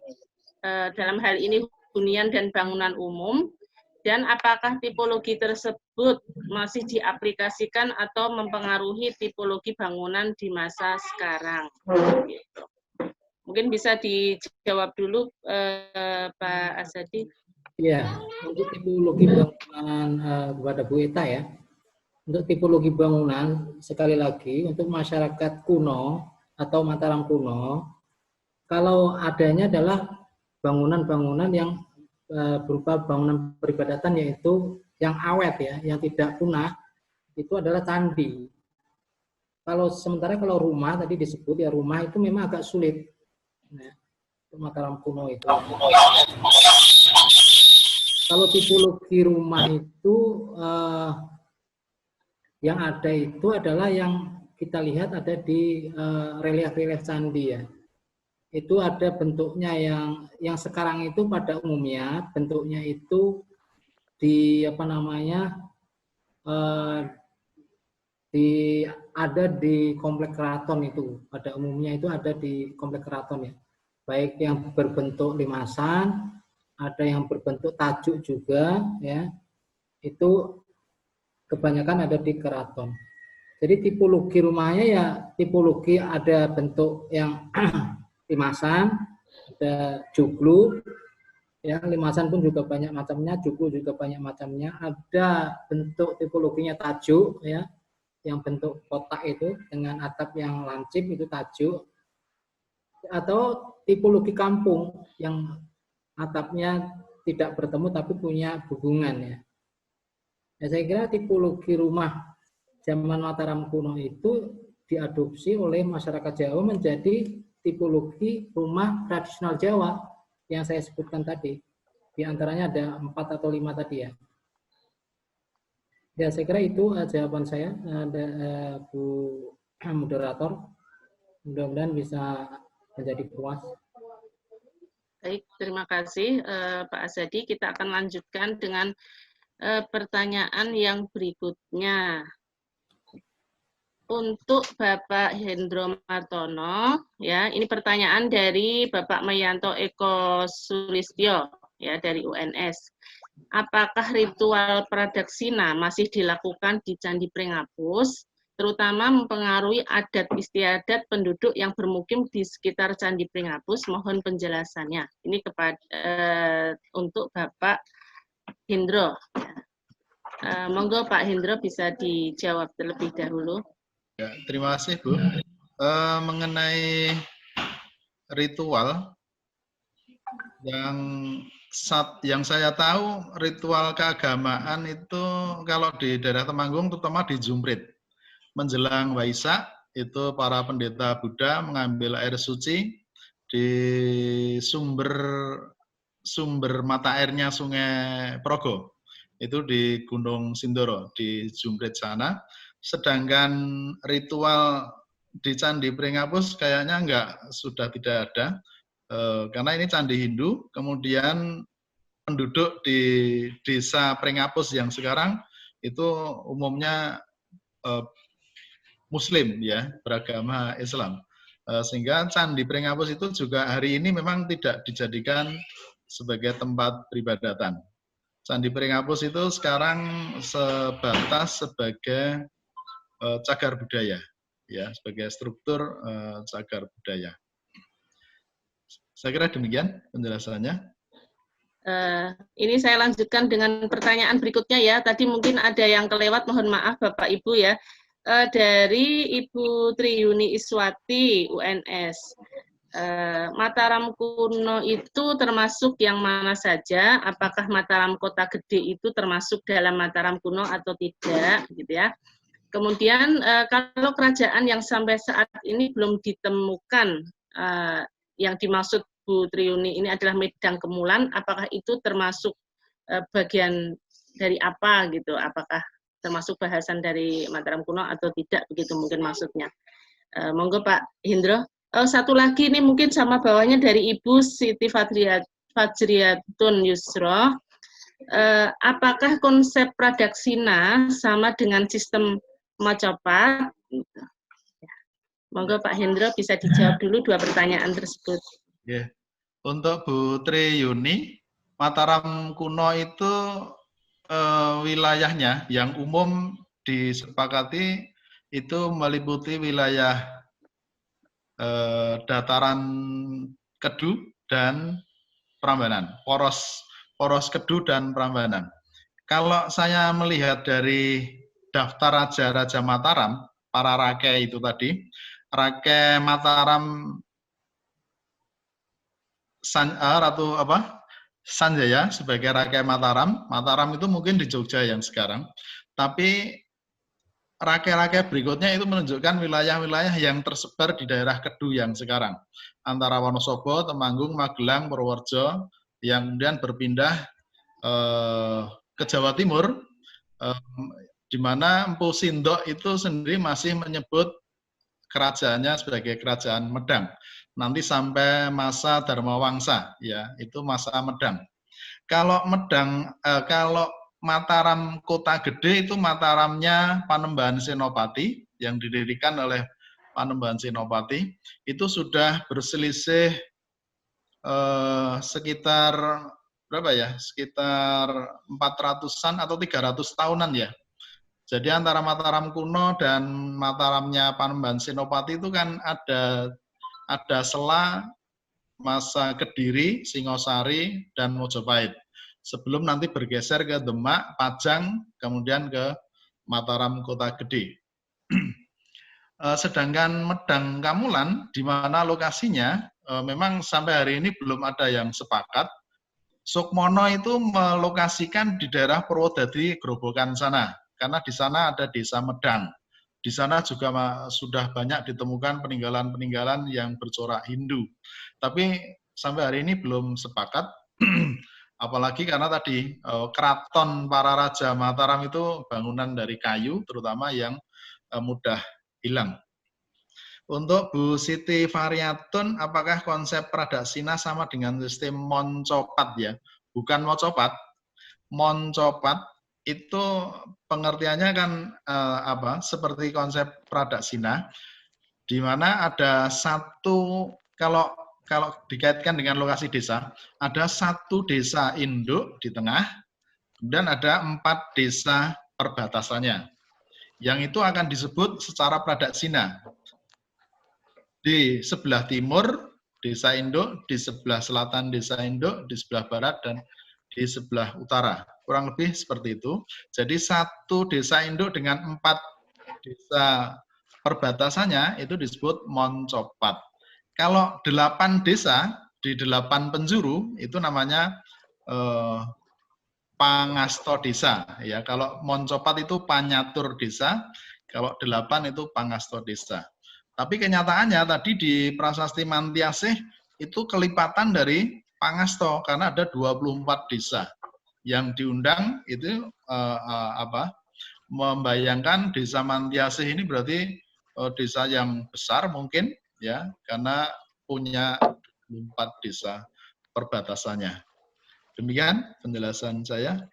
dalam hal ini hunian dan bangunan umum, dan apakah tipologi tersebut masih diaplikasikan atau mempengaruhi tipologi bangunan di masa sekarang? Gitu. Mungkin bisa dijawab dulu Pak Ashadi. Ya, untuk tipologi bangunan kepada Bu Eta ya. Untuk tipologi bangunan, sekali lagi, untuk masyarakat kuno atau Mataram kuno, kalau adanya adalah bangunan-bangunan yang berupa bangunan peribadatan, yaitu yang awet ya, yang tidak punah, itu adalah candi. Sementara kalau rumah tadi disebut ya, rumah itu memang agak sulit. Ya. Mataram kuno itu. Kalau tipologi rumah itu yang ada itu adalah yang kita lihat ada di relief-relief candi ya. Itu ada bentuknya yang sekarang itu pada umumnya bentuknya itu di apa namanya ada di komplek keraton itu, pada umumnya itu ada di komplek keraton ya. Baik yang berbentuk limasan, ada yang berbentuk tajuk juga ya. Itu kebanyakan ada di keraton. Jadi tipologi rumahnya ya tipologi ada bentuk yang limasan, ada joglo, ya limasan pun juga banyak macamnya, joglo juga banyak macamnya. Ada bentuk tipologinya tajuk ya, yang bentuk kotak itu dengan atap yang lancip itu tajuk. Atau tipologi kampung yang atapnya tidak bertemu tapi punya hubungan ya. Ya saya kira tipologi rumah zaman Mataram kuno itu diadopsi oleh masyarakat Jawa menjadi tipologi rumah tradisional Jawa yang saya sebutkan tadi. Di antaranya ada 4 atau 5 tadi ya. Ya saya kira itu jawaban saya, Bu moderator. Mudah-mudahan bisa menjadi puas. Baik, terima kasih Pak Azadi. Kita akan lanjutkan dengan pertanyaan yang berikutnya. Untuk Bapak Hendro Martono, ya, ini pertanyaan dari Bapak Mayanto Eko Sulistyo, ya, dari UNS. Apakah ritual pradaksina masih dilakukan di Candi Pringapus, terutama mempengaruhi adat istiadat penduduk yang bermukim di sekitar Candi Pringapus? Mohon penjelasannya. Ini untuk Bapak Hendro. Monggo Pak Hendro bisa dijawab terlebih dahulu. Ya, terima kasih Bu. Mengenai ritual yang saya tahu, ritual keagamaan itu kalau di daerah Temanggung terutama di Jumprit. Menjelang Waisak itu para pendeta Buddha mengambil air suci di sumber mata airnya Sungai Progo. Itu di Gunung Sindoro di Jumprit sana. Sedangkan ritual di Candi Pringapus kayaknya sudah tidak ada. Karena ini candi Hindu, kemudian penduduk di desa Pringapus yang sekarang itu umumnya Muslim ya, beragama Islam. Sehingga Candi Pringapus itu juga hari ini memang tidak dijadikan sebagai tempat peribadatan. Candi Pringapus itu sekarang sebatas sebagai cagar budaya, ya, sebagai struktur cagar budaya. Saya kira demikian penjelasannya. Ini saya lanjutkan dengan pertanyaan berikutnya ya. Tadi mungkin ada yang kelewat, mohon maaf Bapak Ibu ya. Dari Ibu Triyuni Iswati, UNS. Mataram kuno itu termasuk yang mana saja? Apakah Mataram Kota Gede itu termasuk dalam Mataram kuno atau tidak, gitu ya? Kemudian kalau kerajaan yang sampai saat ini belum ditemukan, yang dimaksud Bu Triyuni ini adalah Medang Kemulan, apakah itu termasuk bagian dari apa gitu? Apakah termasuk bahasan dari Mataram kuno atau tidak, begitu mungkin maksudnya. Monggo Pak Hendro. Satu lagi ini mungkin sama bawahnya dari Ibu Siti Fajriatun Yusro. Apakah konsep pradaksina sama dengan sistem Macapat? Monggo Pak Hendro bisa dijawab dulu dua pertanyaan tersebut. Yeah. Untuk Bu Triyuni, Mataram kuno itu wilayahnya yang umum disepakati itu meliputi wilayah dataran Kedu dan Prambanan, poros Kedu dan Prambanan. Kalau saya melihat dari daftar raja-raja Mataram, para rake itu tadi, rake Mataram Ratu Sanjaya sebagai rake Mataram. Mataram itu mungkin di Jogja yang sekarang, tapi rake-rake berikutnya itu menunjukkan wilayah-wilayah yang tersebar di daerah Kedu yang sekarang. Antara Wonosobo, Temanggung, Magelang, Purworejo, yang kemudian berpindah ke Jawa Timur, di mana Empu Sindok itu sendiri masih menyebut kerajaannya sebagai Kerajaan Medang. Nanti sampai masa Dharma Wangsa, ya, itu masa Medang. Kalau Medang, kalau Mataram Kota Gede itu Mataramnya Panembahan Senopati yang didirikan oleh Panembahan Senopati, itu sudah berselisih sekitar berapa ya? Sekitar 400-an atau 300 tahunan ya. Jadi antara Mataram kuno dan Mataramnya Panembahan Senopati itu kan ada sela masa Kediri, Singosari, dan Mojopahit. Sebelum nanti bergeser ke Demak, Pajang, kemudian ke Mataram Kota Gede. Sedangkan Medang Kamulan, di mana lokasinya, memang sampai hari ini belum ada yang sepakat. Sukmono itu melokasikan di daerah Purwodadi, Grobogan sana, karena di sana ada desa Medang. Di sana juga sudah banyak ditemukan peninggalan-peninggalan yang bercorak Hindu. Tapi sampai hari ini belum sepakat. Apalagi karena tadi keraton para raja Mataram itu bangunan dari kayu, terutama yang mudah hilang. Untuk Bu Siti Variatun, apakah konsep Pradaksina sama dengan sistem Moncopat ya? Bukan Mocopat, Moncopat itu pengertiannya kan seperti konsep Pradaksina, di mana ada satu, kalau dikaitkan dengan lokasi desa, ada satu desa induk di tengah, kemudian ada 4 desa perbatasannya. Yang itu akan disebut secara Pradaksina. Di sebelah timur, desa induk, di sebelah selatan, desa induk, di sebelah barat, dan di sebelah utara. Kurang lebih seperti itu. Jadi satu desa induk dengan 4 desa perbatasannya itu disebut Moncopat. Kalau 8 desa di 8 penjuru itu namanya Pangasto desa. Ya, kalau Moncopat itu Panyatur desa, kalau 8 itu Pangasto desa. Tapi kenyataannya tadi di Prasasti Mantiasih itu kelipatan dari Pangasto karena ada 24 desa yang diundang itu membayangkan desa Mantiasih ini berarti desa yang besar mungkin ya karena punya 4 desa perbatasannya. Demikian penjelasan saya.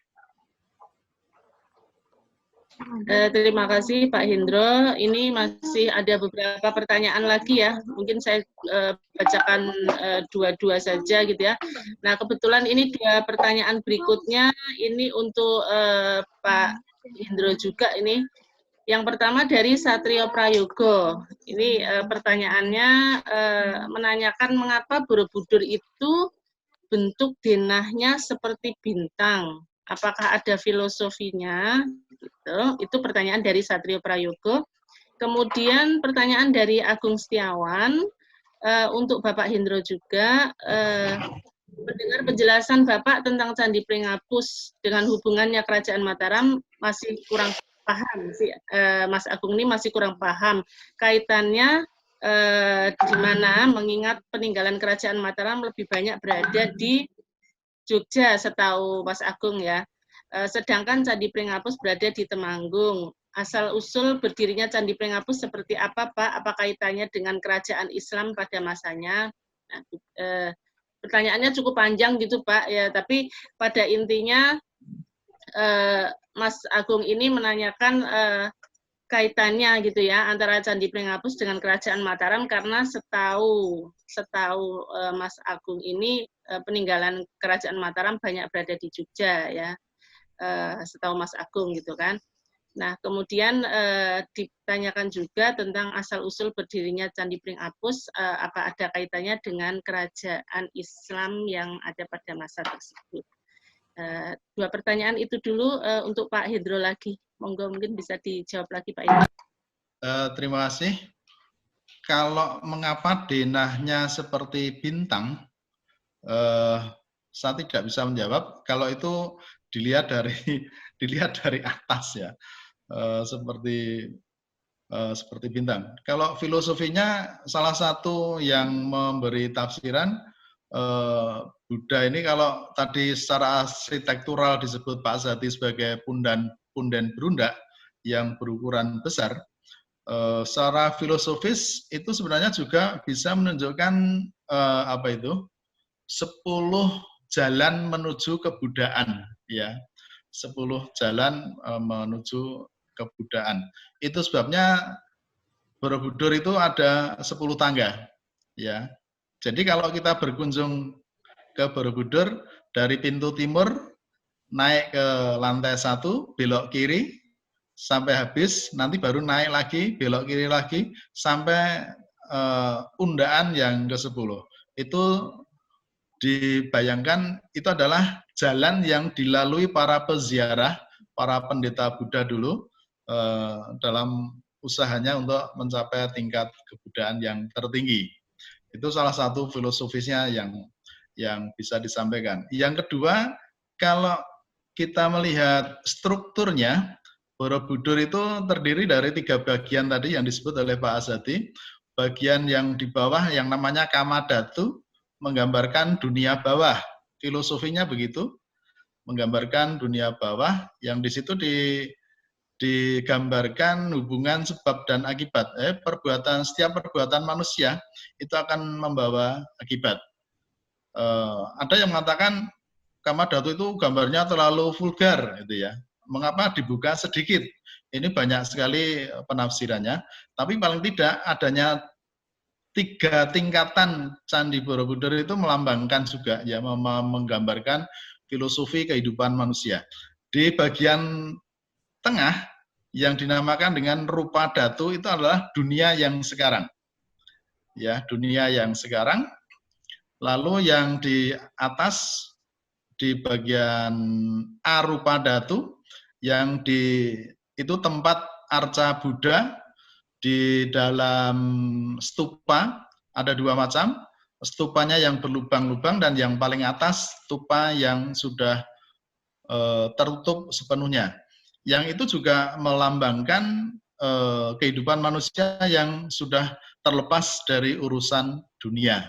Terima kasih Pak Hendro. Ini masih ada beberapa pertanyaan lagi ya. Mungkin saya bacakan dua-dua saja gitu ya. Nah kebetulan ini 2 pertanyaan berikutnya ini untuk Pak Hendro juga ini. Yang pertama dari Satrio Prayogo. Ini pertanyaannya menanyakan mengapa Borobudur itu bentuk denahnya seperti bintang. Apakah ada filosofinya? Itu pertanyaan dari Satrio Prayogo. Kemudian pertanyaan dari Agung Setiawan untuk Bapak Hendro juga. Mendengar penjelasan Bapak tentang Candi Pringapus dengan hubungannya Kerajaan Mataram masih kurang paham sih, Mas Agung ini masih kurang paham kaitannya di mana mengingat peninggalan Kerajaan Mataram lebih banyak berada di Jogja setahu Mas Agung ya. Sedangkan Candi Pringapus berada di Temanggung. Asal-usul berdirinya Candi Pringapus seperti apa, Pak? Apa kaitannya dengan kerajaan Islam pada masanya? Nah, pertanyaannya cukup panjang gitu, Pak. Ya, tapi pada intinya Mas Agung ini menanyakan kaitannya gitu ya antara Candi Pringapus dengan Kerajaan Mataram karena setahu Mas Agung ini peninggalan Kerajaan Mataram banyak berada di Jogja ya. Setahu Mas Agung gitu kan. Nah, kemudian ditanyakan juga tentang asal-usul berdirinya Candi Pringapus, apa ada kaitannya dengan kerajaan Islam yang ada pada masa tersebut. 2 pertanyaan itu dulu untuk Pak Hendro lagi. Monggo mungkin bisa dijawab lagi Pak Hendro. Terima kasih. Kalau mengapa denahnya seperti bintang, saya tidak bisa menjawab. Kalau itu dilihat dari atas ya. seperti bintang. Kalau filosofinya salah satu yang memberi tafsiran Buddha ini, kalau tadi secara arsitektural disebut Pak Azhadi sebagai punden berundak yang berukuran besar, secara filosofis itu sebenarnya juga bisa menunjukkan 10 jalan menuju kebudayaan, ya. 10 jalan menuju kebudayaan. Itu sebabnya Borobudur itu ada 10 tangga, ya. Jadi kalau kita berkunjung ke Borobudur dari pintu timur naik ke lantai 1, belok kiri sampai habis, nanti baru naik lagi, belok kiri lagi sampai undaan yang ke-10. Itu dibayangkan itu adalah jalan yang dilalui para peziarah, para pendeta Buddha dulu dalam usahanya untuk mencapai tingkat kebudayaan yang tertinggi. Itu salah satu filosofisnya yang bisa disampaikan. Yang kedua, kalau kita melihat strukturnya, Borobudur itu terdiri dari 3 bagian tadi yang disebut oleh Pak Azhadi. Bagian yang di bawah yang namanya Kamadhatu, menggambarkan dunia bawah. Filosofinya begitu, menggambarkan dunia bawah, yang di situ digambarkan hubungan sebab dan akibat. Setiap perbuatan manusia itu akan membawa akibat. Ada yang mengatakan Kamadhatu itu gambarnya terlalu vulgar, gitu ya. Mengapa dibuka sedikit? Ini banyak sekali penafsirannya. Tapi paling tidak adanya 3 tingkatan Candi Borobudur itu melambangkan juga, ya, menggambarkan filosofi kehidupan manusia. Di bagian tengah yang dinamakan dengan rupa datu itu adalah dunia yang sekarang, ya, dunia yang sekarang. Lalu yang di atas di bagian arupa datu, yang itu tempat arca Buddha di dalam stupa. Ada 2 macam, stupanya yang berlubang-lubang dan yang paling atas stupa yang sudah tertutup sepenuhnya. Yang itu juga melambangkan kehidupan manusia yang sudah terlepas dari urusan dunia.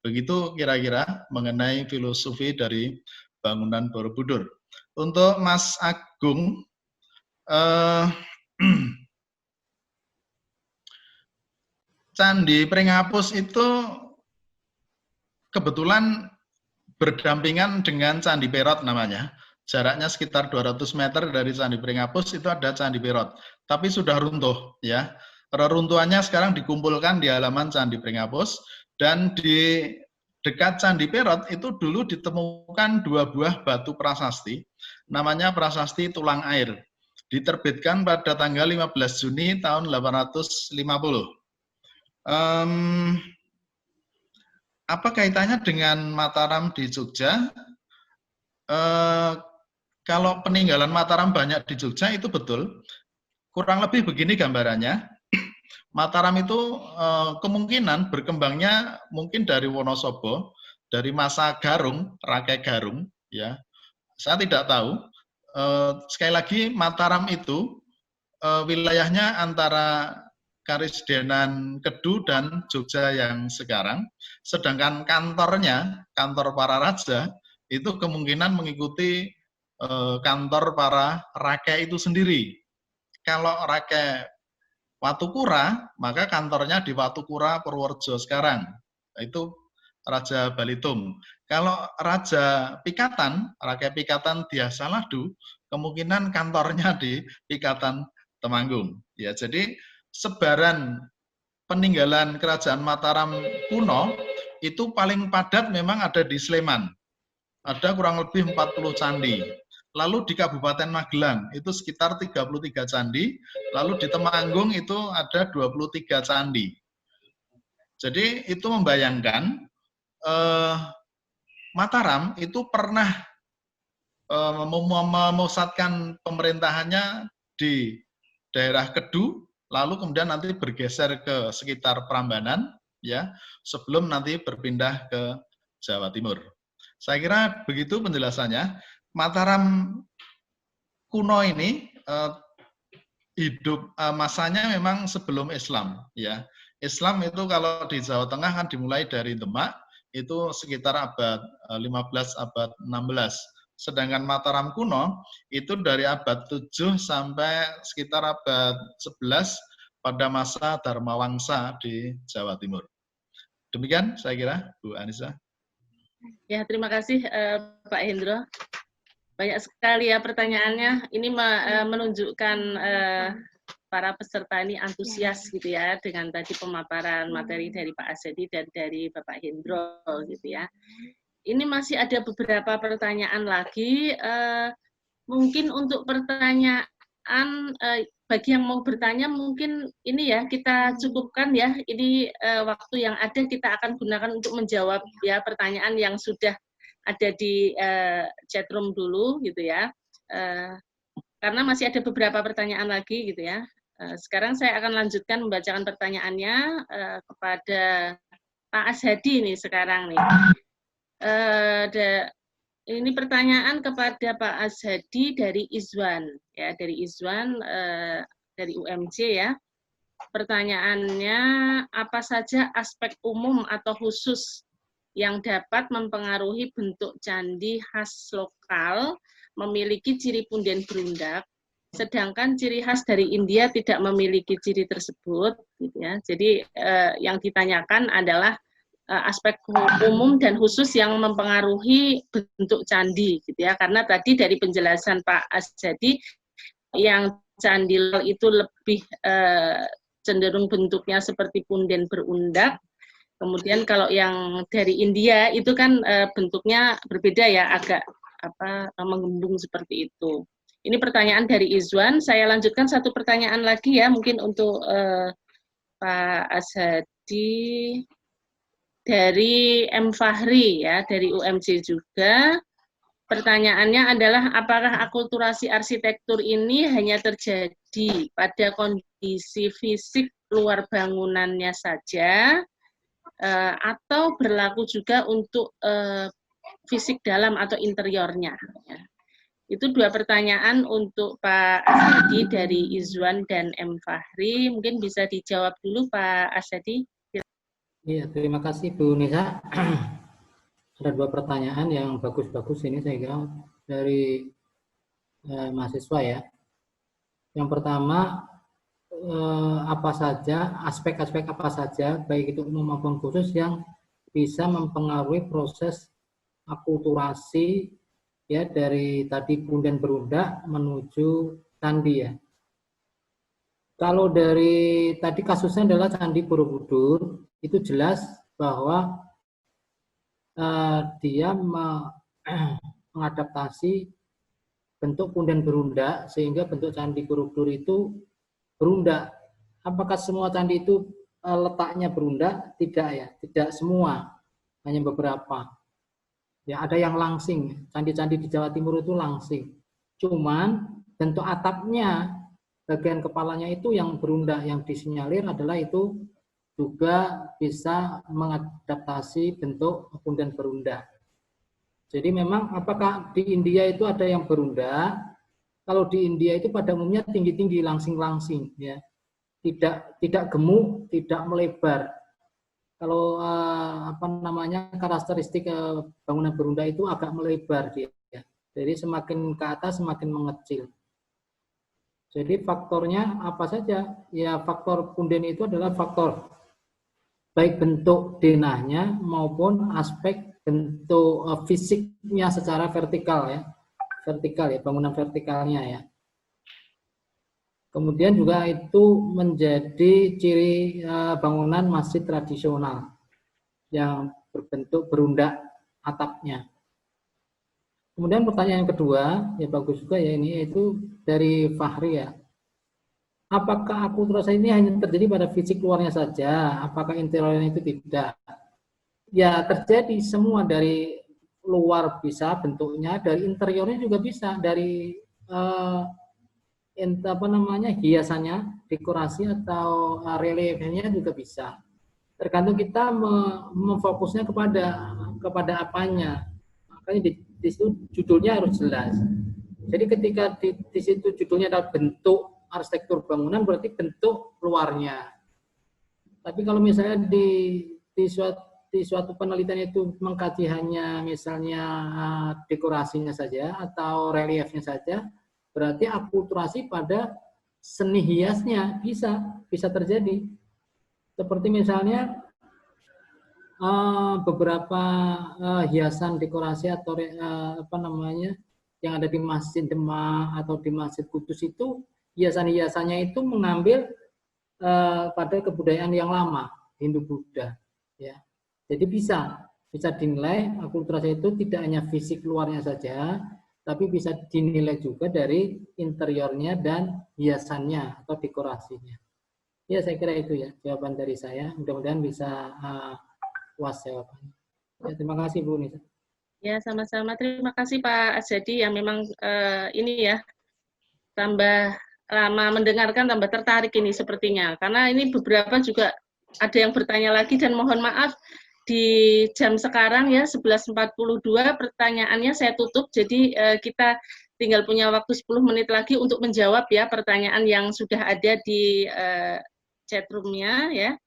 Begitu kira-kira mengenai filosofi dari bangunan Borobudur. Untuk Mas Agung, Candi Pringapus itu kebetulan berdampingan dengan Candi Perot namanya. Jaraknya sekitar 200 meter dari Candi Pringapus itu ada Candi Perot. Tapi sudah runtuh, ya. Reruntuhannya sekarang dikumpulkan di halaman Candi Pringapus, dan di dekat Candi Perot itu dulu ditemukan 2 buah batu prasasti, namanya prasasti Tulang Air. Diterbitkan pada tanggal 15 Juni tahun 850. Apa kaitannya dengan Mataram di Jogja? Kalau peninggalan Mataram banyak di Jogja itu betul. Kurang lebih begini gambarannya. Mataram itu kemungkinan berkembangnya mungkin dari Wonosobo, dari masa Garung, Rakai Garung, ya. Saya tidak tahu. Sekali lagi Mataram itu wilayahnya antara Karisdenan Kedu dan Jogja yang sekarang. Sedangkan kantornya, kantor para raja, itu kemungkinan mengikuti kantor para rakai itu sendiri. Kalau rakai Watukura, maka kantornya di Watukura Purworejo sekarang. Itu Raja Balitung. Kalau Raja Pikatan, Rakai Pikatan Diasaladu, kemungkinan kantornya di Pikatan Temanggung. Ya, jadi sebaran peninggalan kerajaan Mataram kuno itu paling padat memang ada di Sleman. Ada kurang lebih 40 candi. Lalu di Kabupaten Magelang itu sekitar 33 candi, lalu di Temanggung itu ada 23 candi. Jadi itu membayangkan Mataram itu pernah memusatkan pemerintahannya di daerah Kedu, lalu kemudian nanti bergeser ke sekitar Prambanan, ya, sebelum nanti berpindah ke Jawa Timur. Saya kira begitu penjelasannya. Mataram kuno ini hidup masanya memang sebelum Islam, ya. Islam itu kalau di Jawa Tengah kan dimulai dari Demak, itu sekitar abad 15, abad 16. Sedangkan Mataram kuno itu dari abad 7 sampai sekitar abad 11 pada masa Dharma Wangsa di Jawa Timur. Demikian saya kira, Bu Anissa. Ya, terima kasih Pak Hendro. Banyak sekali ya pertanyaannya. Ini menunjukkan para peserta ini antusias gitu ya dengan tadi pemaparan materi dari Pak Ashadi dan dari Bapak Hendro gitu ya. Ini masih ada beberapa pertanyaan lagi. Mungkin untuk pertanyaan bagi yang mau bertanya mungkin ini ya kita cukupkan ya. Ini waktu yang ada kita akan gunakan untuk menjawab ya pertanyaan yang sudah ada di chatroom dulu gitu ya. Karena masih ada beberapa pertanyaan lagi gitu ya. Sekarang saya akan lanjutkan membacakan pertanyaannya kepada Pak Ashadi nih sekarang nih. Ini pertanyaan kepada Pak Ashadi dari Izwan ya, dari Izwan dari UMJ ya. Pertanyaannya, apa saja aspek umum atau khusus yang dapat mempengaruhi bentuk candi khas lokal memiliki ciri punden berundak, sedangkan ciri khas dari India tidak memiliki ciri tersebut, gitu ya. Jadi yang ditanyakan adalah aspek umum dan khusus yang mempengaruhi bentuk candi, gitu ya. Karena tadi dari penjelasan Pak Ashadi, yang candi itu lebih cenderung bentuknya seperti punden berundak. Kemudian kalau yang dari India itu kan bentuknya berbeda ya, agak mengembung seperti itu. Ini pertanyaan dari Izwan. Saya lanjutkan satu pertanyaan lagi ya, mungkin untuk Pak Ashadi dari M. Fahri ya, dari UMJ juga. Pertanyaannya adalah apakah akulturasi arsitektur ini hanya terjadi pada kondisi fisik luar bangunannya saja, atau berlaku juga untuk fisik dalam atau interiornya. Ya. Itu dua pertanyaan untuk Pak Ashadi dari Izwan dan M. Fahri. Mungkin bisa dijawab dulu Pak Ashadi. Iya, terima kasih Bu Nisa. Ada dua pertanyaan yang bagus-bagus ini saya kira dari mahasiswa ya. Yang pertama, apa saja, aspek-aspek apa saja, baik itu umum maupun khusus yang bisa mempengaruhi proses akulturasi ya dari tadi punden berundak menuju candi ya. Kalau dari tadi kasusnya adalah Candi Borobudur, itu jelas bahwa dia mengadaptasi bentuk punden berundak sehingga bentuk Candi Borobudur itu berundak. Apakah semua candi itu letaknya berundak? Tidak ya, tidak semua, hanya beberapa. Ya, ada yang langsing, candi-candi di Jawa Timur itu langsing. Cuman bentuk atapnya, bagian kepalanya itu yang berundak, yang disinyalir adalah itu juga bisa mengadaptasi bentuk punden berundak. Jadi memang apakah di India itu ada yang berundak? Kalau di India itu pada umumnya tinggi-tinggi, langsing-langsing, ya, tidak gemuk, tidak melebar. Kalau karakteristik bangunan berundak itu agak melebar dia. Jadi semakin ke atas semakin mengecil. Jadi faktornya apa saja? Ya faktor punden itu adalah faktor baik bentuk denahnya maupun aspek bentuk fisiknya secara vertikal ya. Vertikal ya, bangunan vertikalnya ya. Kemudian juga itu menjadi ciri bangunan masjid tradisional yang berbentuk berundak atapnya. Kemudian pertanyaan kedua, ya bagus juga ya ini, yaitu dari Fahri ya. Apakah akulturasi ini hanya terjadi pada fisik luarnya saja? Apakah interiornya itu tidak? Ya terjadi semua, dari luar bisa bentuknya, dari interiornya juga bisa, dari hiasannya, dekorasi atau reliefnya juga bisa. Tergantung kita memfokusnya kepada apanya. Makanya di situ judulnya harus jelas. Jadi ketika di situ judulnya adalah bentuk arsitektur bangunan berarti bentuk luarnya. Tapi kalau misalnya di suatu penelitian itu mengkaji hanya misalnya dekorasinya saja atau reliefnya saja, berarti akulturasi pada seni hiasnya bisa terjadi. Seperti misalnya beberapa hiasan dekorasi atau yang ada di Masjid Demak atau di Masjid Kudus itu hiasan-hiasannya itu mengambil pada kebudayaan yang lama, Hindu-Buddha, ya. Jadi bisa dinilai akulturasi itu tidak hanya fisik luarnya saja, tapi bisa dinilai juga dari interiornya dan hiasannya atau dekorasinya. Ya, saya kira itu ya jawaban dari saya. Mudah-mudahan bisa puas jawabannya. Ya, terima kasih Bu Nisa. Ya, sama-sama. Terima kasih Pak Asjadi yang memang ini ya tambah lama mendengarkan, tambah tertarik ini sepertinya. Karena ini beberapa juga ada yang bertanya lagi dan mohon maaf di jam sekarang ya 11.42 pertanyaannya saya tutup. Jadi kita tinggal punya waktu 10 menit lagi untuk menjawab ya pertanyaan yang sudah ada di chatroom-nya ya.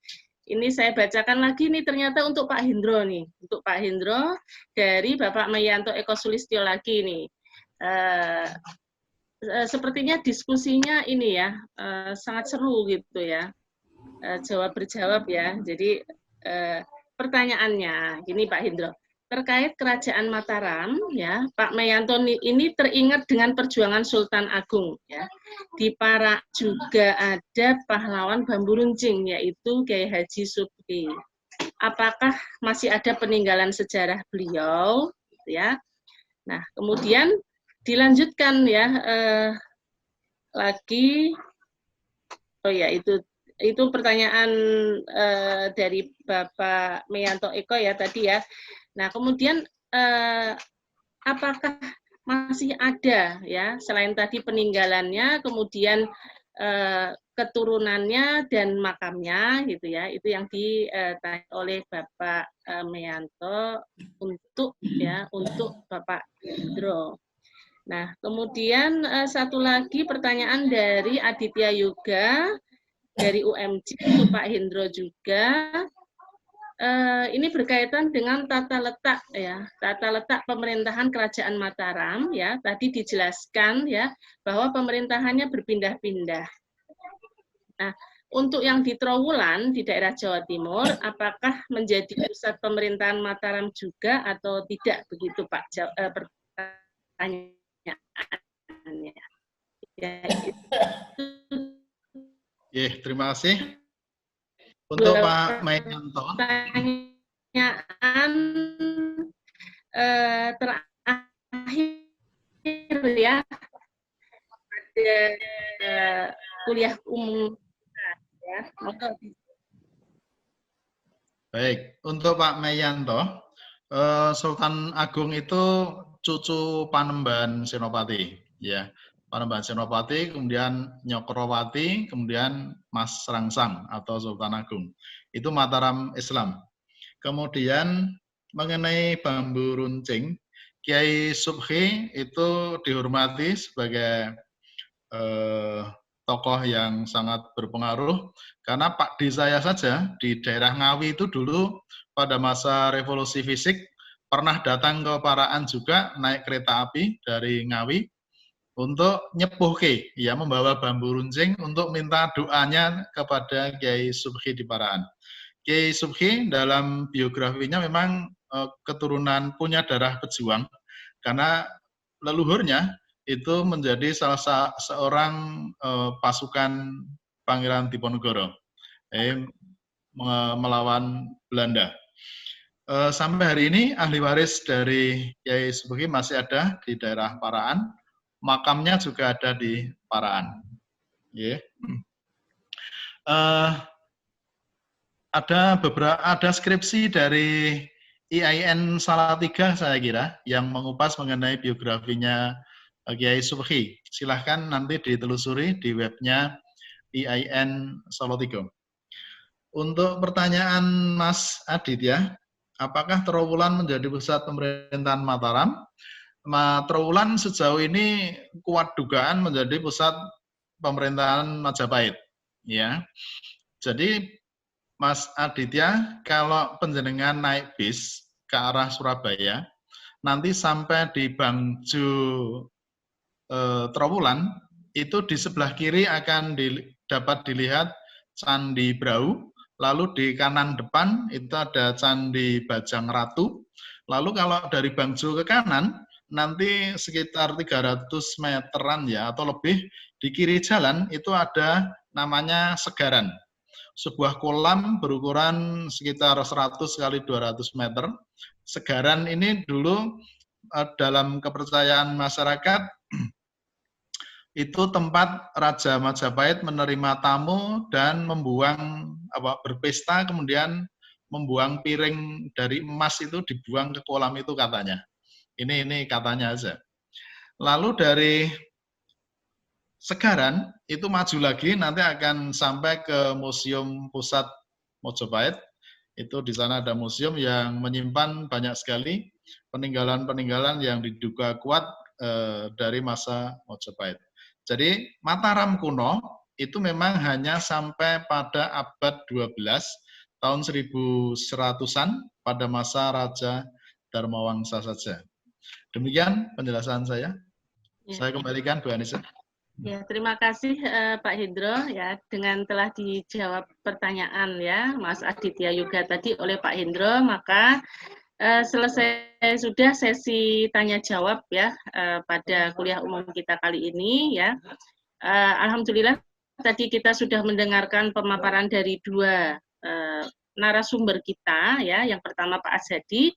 Ini saya bacakan lagi nih ternyata untuk Pak Hendro nih. Untuk Pak Hendro dari Bapak Mayanto Eko Sulistyo lagi nih. Sepertinya diskusinya ini ya sangat seru gitu ya, jawab berjawab ya. Jadi pertanyaannya gini Pak Hendro, terkait Kerajaan Mataram ya, Pak Mayanto ini teringat dengan perjuangan Sultan Agung ya. Di Parak juga ada pahlawan bambu runcing yaitu Kiai Haji Subhi. Apakah masih ada peninggalan sejarah beliau ya? Nah kemudian dilanjutkan ya lagi, oh ya itu pertanyaan dari Bapak Mayanto Eko ya tadi ya. Nah kemudian apakah masih ada ya selain tadi peninggalannya, kemudian keturunannya dan makamnya gitu ya, itu yang ditanya oleh Bapak Mayanto untuk Bapak Hendro. Nah, kemudian satu lagi pertanyaan dari Aditya Yoga, dari UMJ, untuk Pak Hendro juga. Ini berkaitan dengan tata letak ya, tata letak pemerintahan Kerajaan Mataram ya. Tadi dijelaskan ya bahwa pemerintahannya berpindah-pindah. Nah, untuk yang di Trowulan di daerah Jawa Timur, apakah menjadi pusat pemerintahan Mataram juga atau tidak begitu Pak? Pertanyaan. Ya, terima kasih untuk Pak Mayanto. Pertanyaan terakhir ya pada kuliah umum ya. Baik, untuk Pak Mayanto, Sultan Agung itu cucu Panembahan Senopati, ya. Panembahan Senopati, kemudian Nyokrowati, kemudian Mas Rangsang atau Sultan Agung. Itu Mataram Islam. Kemudian mengenai bambu runcing, Kiai Subhi itu dihormati sebagai tokoh yang sangat berpengaruh, karena Pak D saya saja di daerah Ngawi itu dulu pada masa revolusi fisik pernah datang ke Parakan juga naik kereta api dari Ngawi untuk nyepuhke, ya, membawa bambu runcing untuk minta doanya kepada Kiai Subhi di Parakan. Kiai Subhi dalam biografinya memang keturunan punya darah pejuang, karena leluhurnya itu menjadi salah seorang pasukan Pangeran Diponegoro melawan Belanda. Sampai hari ini ahli waris dari Kiai Subhi masih ada di daerah Parakan, makamnya juga ada di Parakan. Yeah. Ada skripsi dari IAIN Salatiga saya kira yang mengupas mengenai biografinya Kiai Subhi. Silahkan nanti ditelusuri di webnya IAIN Salatiga. Untuk pertanyaan Mas Adit ya, apakah Trowulan menjadi pusat pemerintahan Mataram? Trowulan sejauh ini kuat dugaan menjadi pusat pemerintahan Majapahit. Ya, jadi Mas Aditya, kalau penjenengan naik bis ke arah Surabaya, nanti sampai di Bangjo Trowulan, itu di sebelah kiri akan dapat dilihat Candi Brau, lalu di kanan depan itu ada Candi Bajang Ratu, lalu kalau dari Bangjo ke kanan, nanti sekitar 300 meteran ya, atau lebih, di kiri jalan itu ada namanya Segaran. Sebuah kolam berukuran sekitar 100 kali 200 meter. Segaran ini dulu dalam kepercayaan masyarakat itu tempat Raja Majapahit menerima tamu dan membuang berpesta, kemudian membuang piring dari emas itu dibuang ke kolam itu katanya. Ini katanya aja. Lalu dari Segaran itu maju lagi nanti akan sampai ke Museum Pusat Mojopahit. Itu di sana ada museum yang menyimpan banyak sekali peninggalan-peninggalan yang diduga kuat dari masa Mojopahit. Jadi Mataram kuno itu memang hanya sampai pada abad 12 tahun 1100-an pada masa Raja Dharmawangsa saja. Demikian penjelasan saya. Ya. Saya kembalikan Bu Anissa. Ya, terima kasih Pak Hendro ya, dengan telah dijawab pertanyaan ya Mas Aditya Yoga tadi oleh Pak Hendro, maka selesai sudah sesi tanya jawab ya pada kuliah umum kita kali ini ya. Alhamdulillah tadi kita sudah mendengarkan pemaparan dari dua narasumber kita ya. Yang pertama Pak Ashadi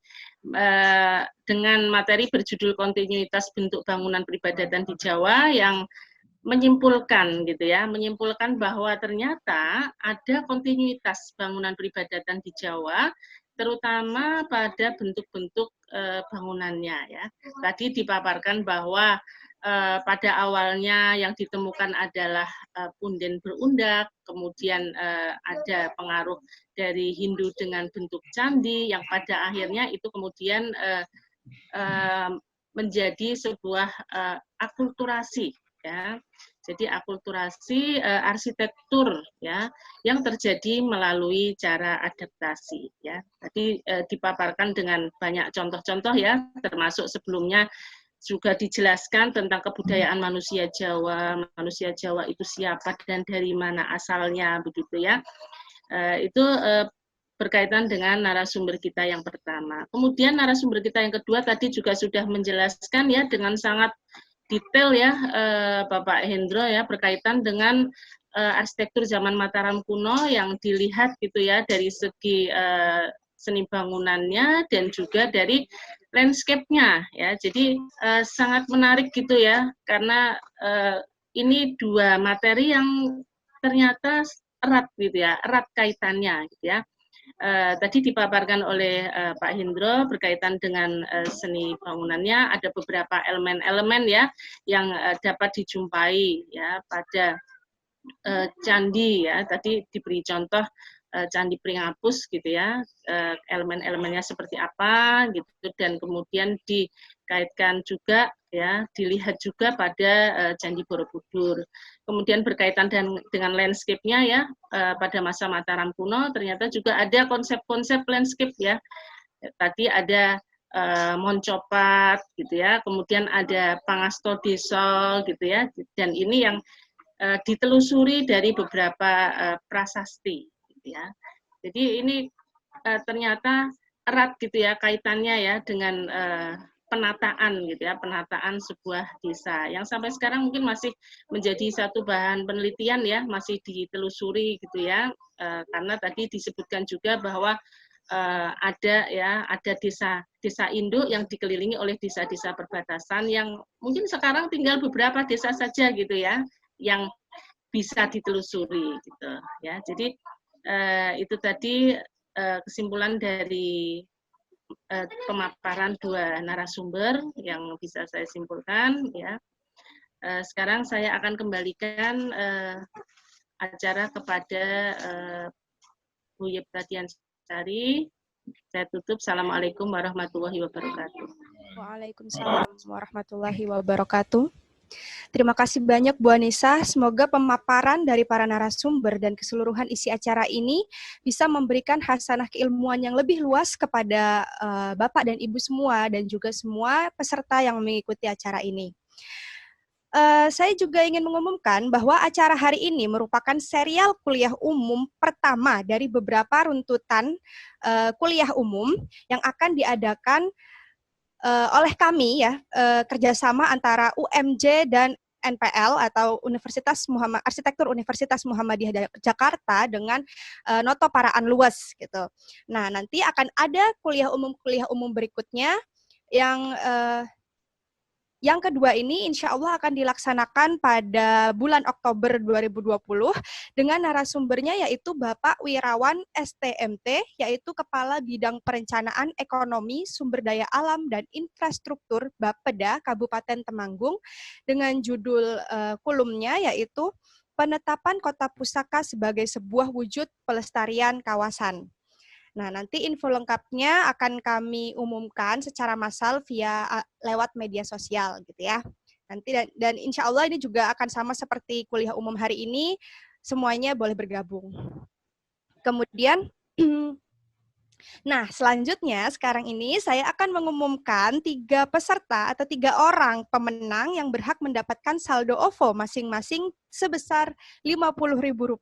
dengan materi berjudul kontinuitas bentuk bangunan peribadatan di Jawa yang menyimpulkan gitu ya, menyimpulkan bahwa ternyata ada kontinuitas bangunan peribadatan di Jawa, terutama pada bentuk-bentuk bangunannya ya. Tadi dipaparkan bahwa pada awalnya yang ditemukan adalah punden berundak, kemudian ada pengaruh dari Hindu dengan bentuk candi, yang pada akhirnya itu kemudian menjadi sebuah akulturasi. Ya, jadi akulturasi arsitektur ya yang terjadi melalui cara adaptasi ya. Tadi dipaparkan dengan banyak contoh-contoh ya, termasuk sebelumnya juga dijelaskan tentang kebudayaan manusia Jawa itu siapa dan dari mana asalnya begitu ya. Itu berkaitan dengan narasumber kita yang pertama. Kemudian narasumber kita yang kedua tadi juga sudah menjelaskan ya dengan sangat detail ya Bapak Hendro ya berkaitan dengan arsitektur zaman Mataram kuno yang dilihat gitu ya dari segi seni bangunannya dan juga dari landscape-nya ya. Jadi sangat menarik gitu ya karena ini dua materi yang ternyata erat gitu ya, erat kaitannya gitu ya. Tadi dipaparkan oleh Pak Hendro berkaitan dengan seni bangunannya, ada beberapa elemen-elemen ya yang dapat dijumpai ya pada candi ya. Tadi diberi contoh Candi Pringapus gitu ya, elemen-elemennya seperti apa gitu, dan kemudian dikaitkan juga ya, dilihat juga pada Candi Borobudur. Kemudian berkaitan dengan landscape-nya ya, pada masa Mataram kuno ternyata juga ada konsep-konsep landscape ya. Tadi ada Moncopat gitu ya, kemudian ada Pangasto Desol gitu ya, dan ini yang ditelusuri dari beberapa prasasti. Ya. Jadi ini ternyata erat gitu ya kaitannya ya dengan penataan gitu ya, penataan sebuah desa yang sampai sekarang mungkin masih menjadi satu bahan penelitian ya, masih ditelusuri gitu ya, karena tadi disebutkan juga bahwa ada desa induk yang dikelilingi oleh desa-desa perbatasan yang mungkin sekarang tinggal beberapa desa saja gitu ya yang bisa ditelusuri gitu ya. Jadi itu tadi kesimpulan dari pemaparan dua narasumber yang bisa saya simpulkan ya. Sekarang saya akan kembalikan acara kepada Bu Yeptadian Sari. Saya tutup. Assalamualaikum warahmatullahi wabarakatuh. Waalaikumsalam warahmatullahi wabarakatuh. Terima kasih banyak Bu Anissa. Semoga pemaparan dari para narasumber dan keseluruhan isi acara ini bisa memberikan hasanah keilmuan yang lebih luas kepada Bapak dan Ibu semua dan juga semua peserta yang mengikuti acara ini. Saya juga ingin mengumumkan bahwa acara hari ini merupakan serial kuliah umum pertama dari beberapa runtutan kuliah umum yang akan diadakan oleh kami ya, kerjasama antara UMJ dan NPL atau Arsitektur Universitas Muhammadiyah Jakarta dengan Noto Paraan Luas gitu. Nah, nanti akan ada kuliah umum berikutnya yang kedua ini insya Allah akan dilaksanakan pada bulan Oktober 2020 dengan narasumbernya yaitu Bapak Wirawan STMT, yaitu Kepala Bidang Perencanaan Ekonomi, Sumber Daya Alam, dan Infrastruktur Bapeda Kabupaten Temanggung dengan judul kulumnya yaitu Penetapan Kota Pusaka sebagai sebuah wujud pelestarian kawasan. Nah, nanti info lengkapnya akan kami umumkan secara massal lewat media sosial gitu ya. Nanti dan insya Allah ini juga akan sama seperti kuliah umum hari ini, semuanya boleh bergabung. Kemudian, nah selanjutnya sekarang ini saya akan mengumumkan 3 peserta atau 3 orang pemenang yang berhak mendapatkan saldo OVO masing-masing sebesar Rp50.000.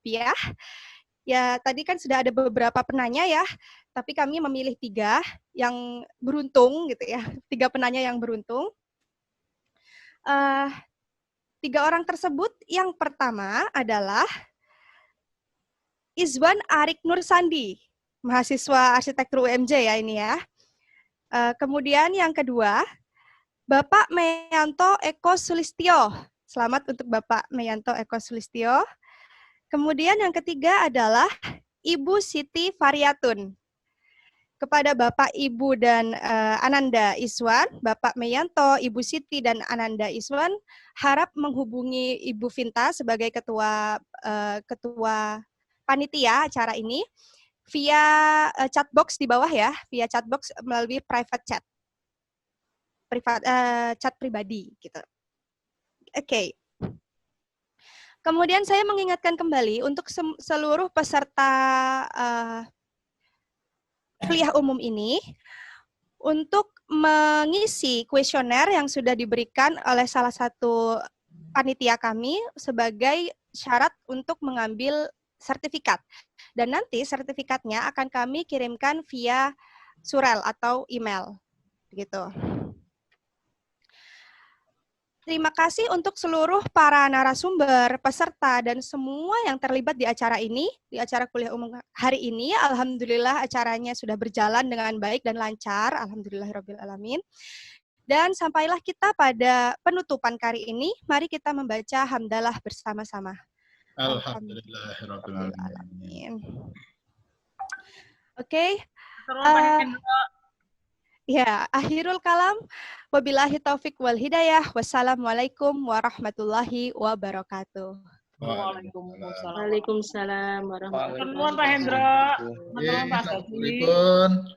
Ya, tadi kan sudah ada beberapa penanya ya, tapi kami memilih 3 yang beruntung gitu ya, 3 penanya yang beruntung. 3 orang tersebut, yang pertama adalah Izwan Arik Nur Sandi, mahasiswa arsitektur UMJ ya ini ya. Kemudian yang kedua, Bapak Meyanto Eko Sulistyo. Selamat untuk Bapak Meyanto Eko Sulistyo. Kemudian yang ketiga adalah Ibu Siti Variatun. Kepada Bapak, Ibu, dan Ananda Iswan, Bapak Meyanto, Ibu Siti, dan Ananda Iswan, harap menghubungi Ibu Vinta sebagai ketua panitia acara ini via chatbox di bawah ya, via chatbox melalui private chat, chat pribadi gitu. Oke. Kemudian saya mengingatkan kembali untuk seluruh peserta kuliah umum ini untuk mengisi kuesioner yang sudah diberikan oleh salah satu panitia kami sebagai syarat untuk mengambil sertifikat. Dan nanti sertifikatnya akan kami kirimkan via surel atau email. Gitu. Terima kasih untuk seluruh para narasumber, peserta, dan semua yang terlibat di acara ini, di acara kuliah umum hari ini. Alhamdulillah acaranya sudah berjalan dengan baik dan lancar. Alhamdulillahirrabbilalamin. Dan sampailah kita pada penutupan kali ini. Mari kita membaca hamdalah bersama-sama. Alhamdulillahirrabbilalamin. Oke. Ya, akhirul kalam. Wabillahi taufik wal hidayah. Wassalamualaikum warahmatullahi wabarakatuh. Waalaikumsalam warahmatullahi wabarakatuh. Pak Hendra. Assalamualaikum.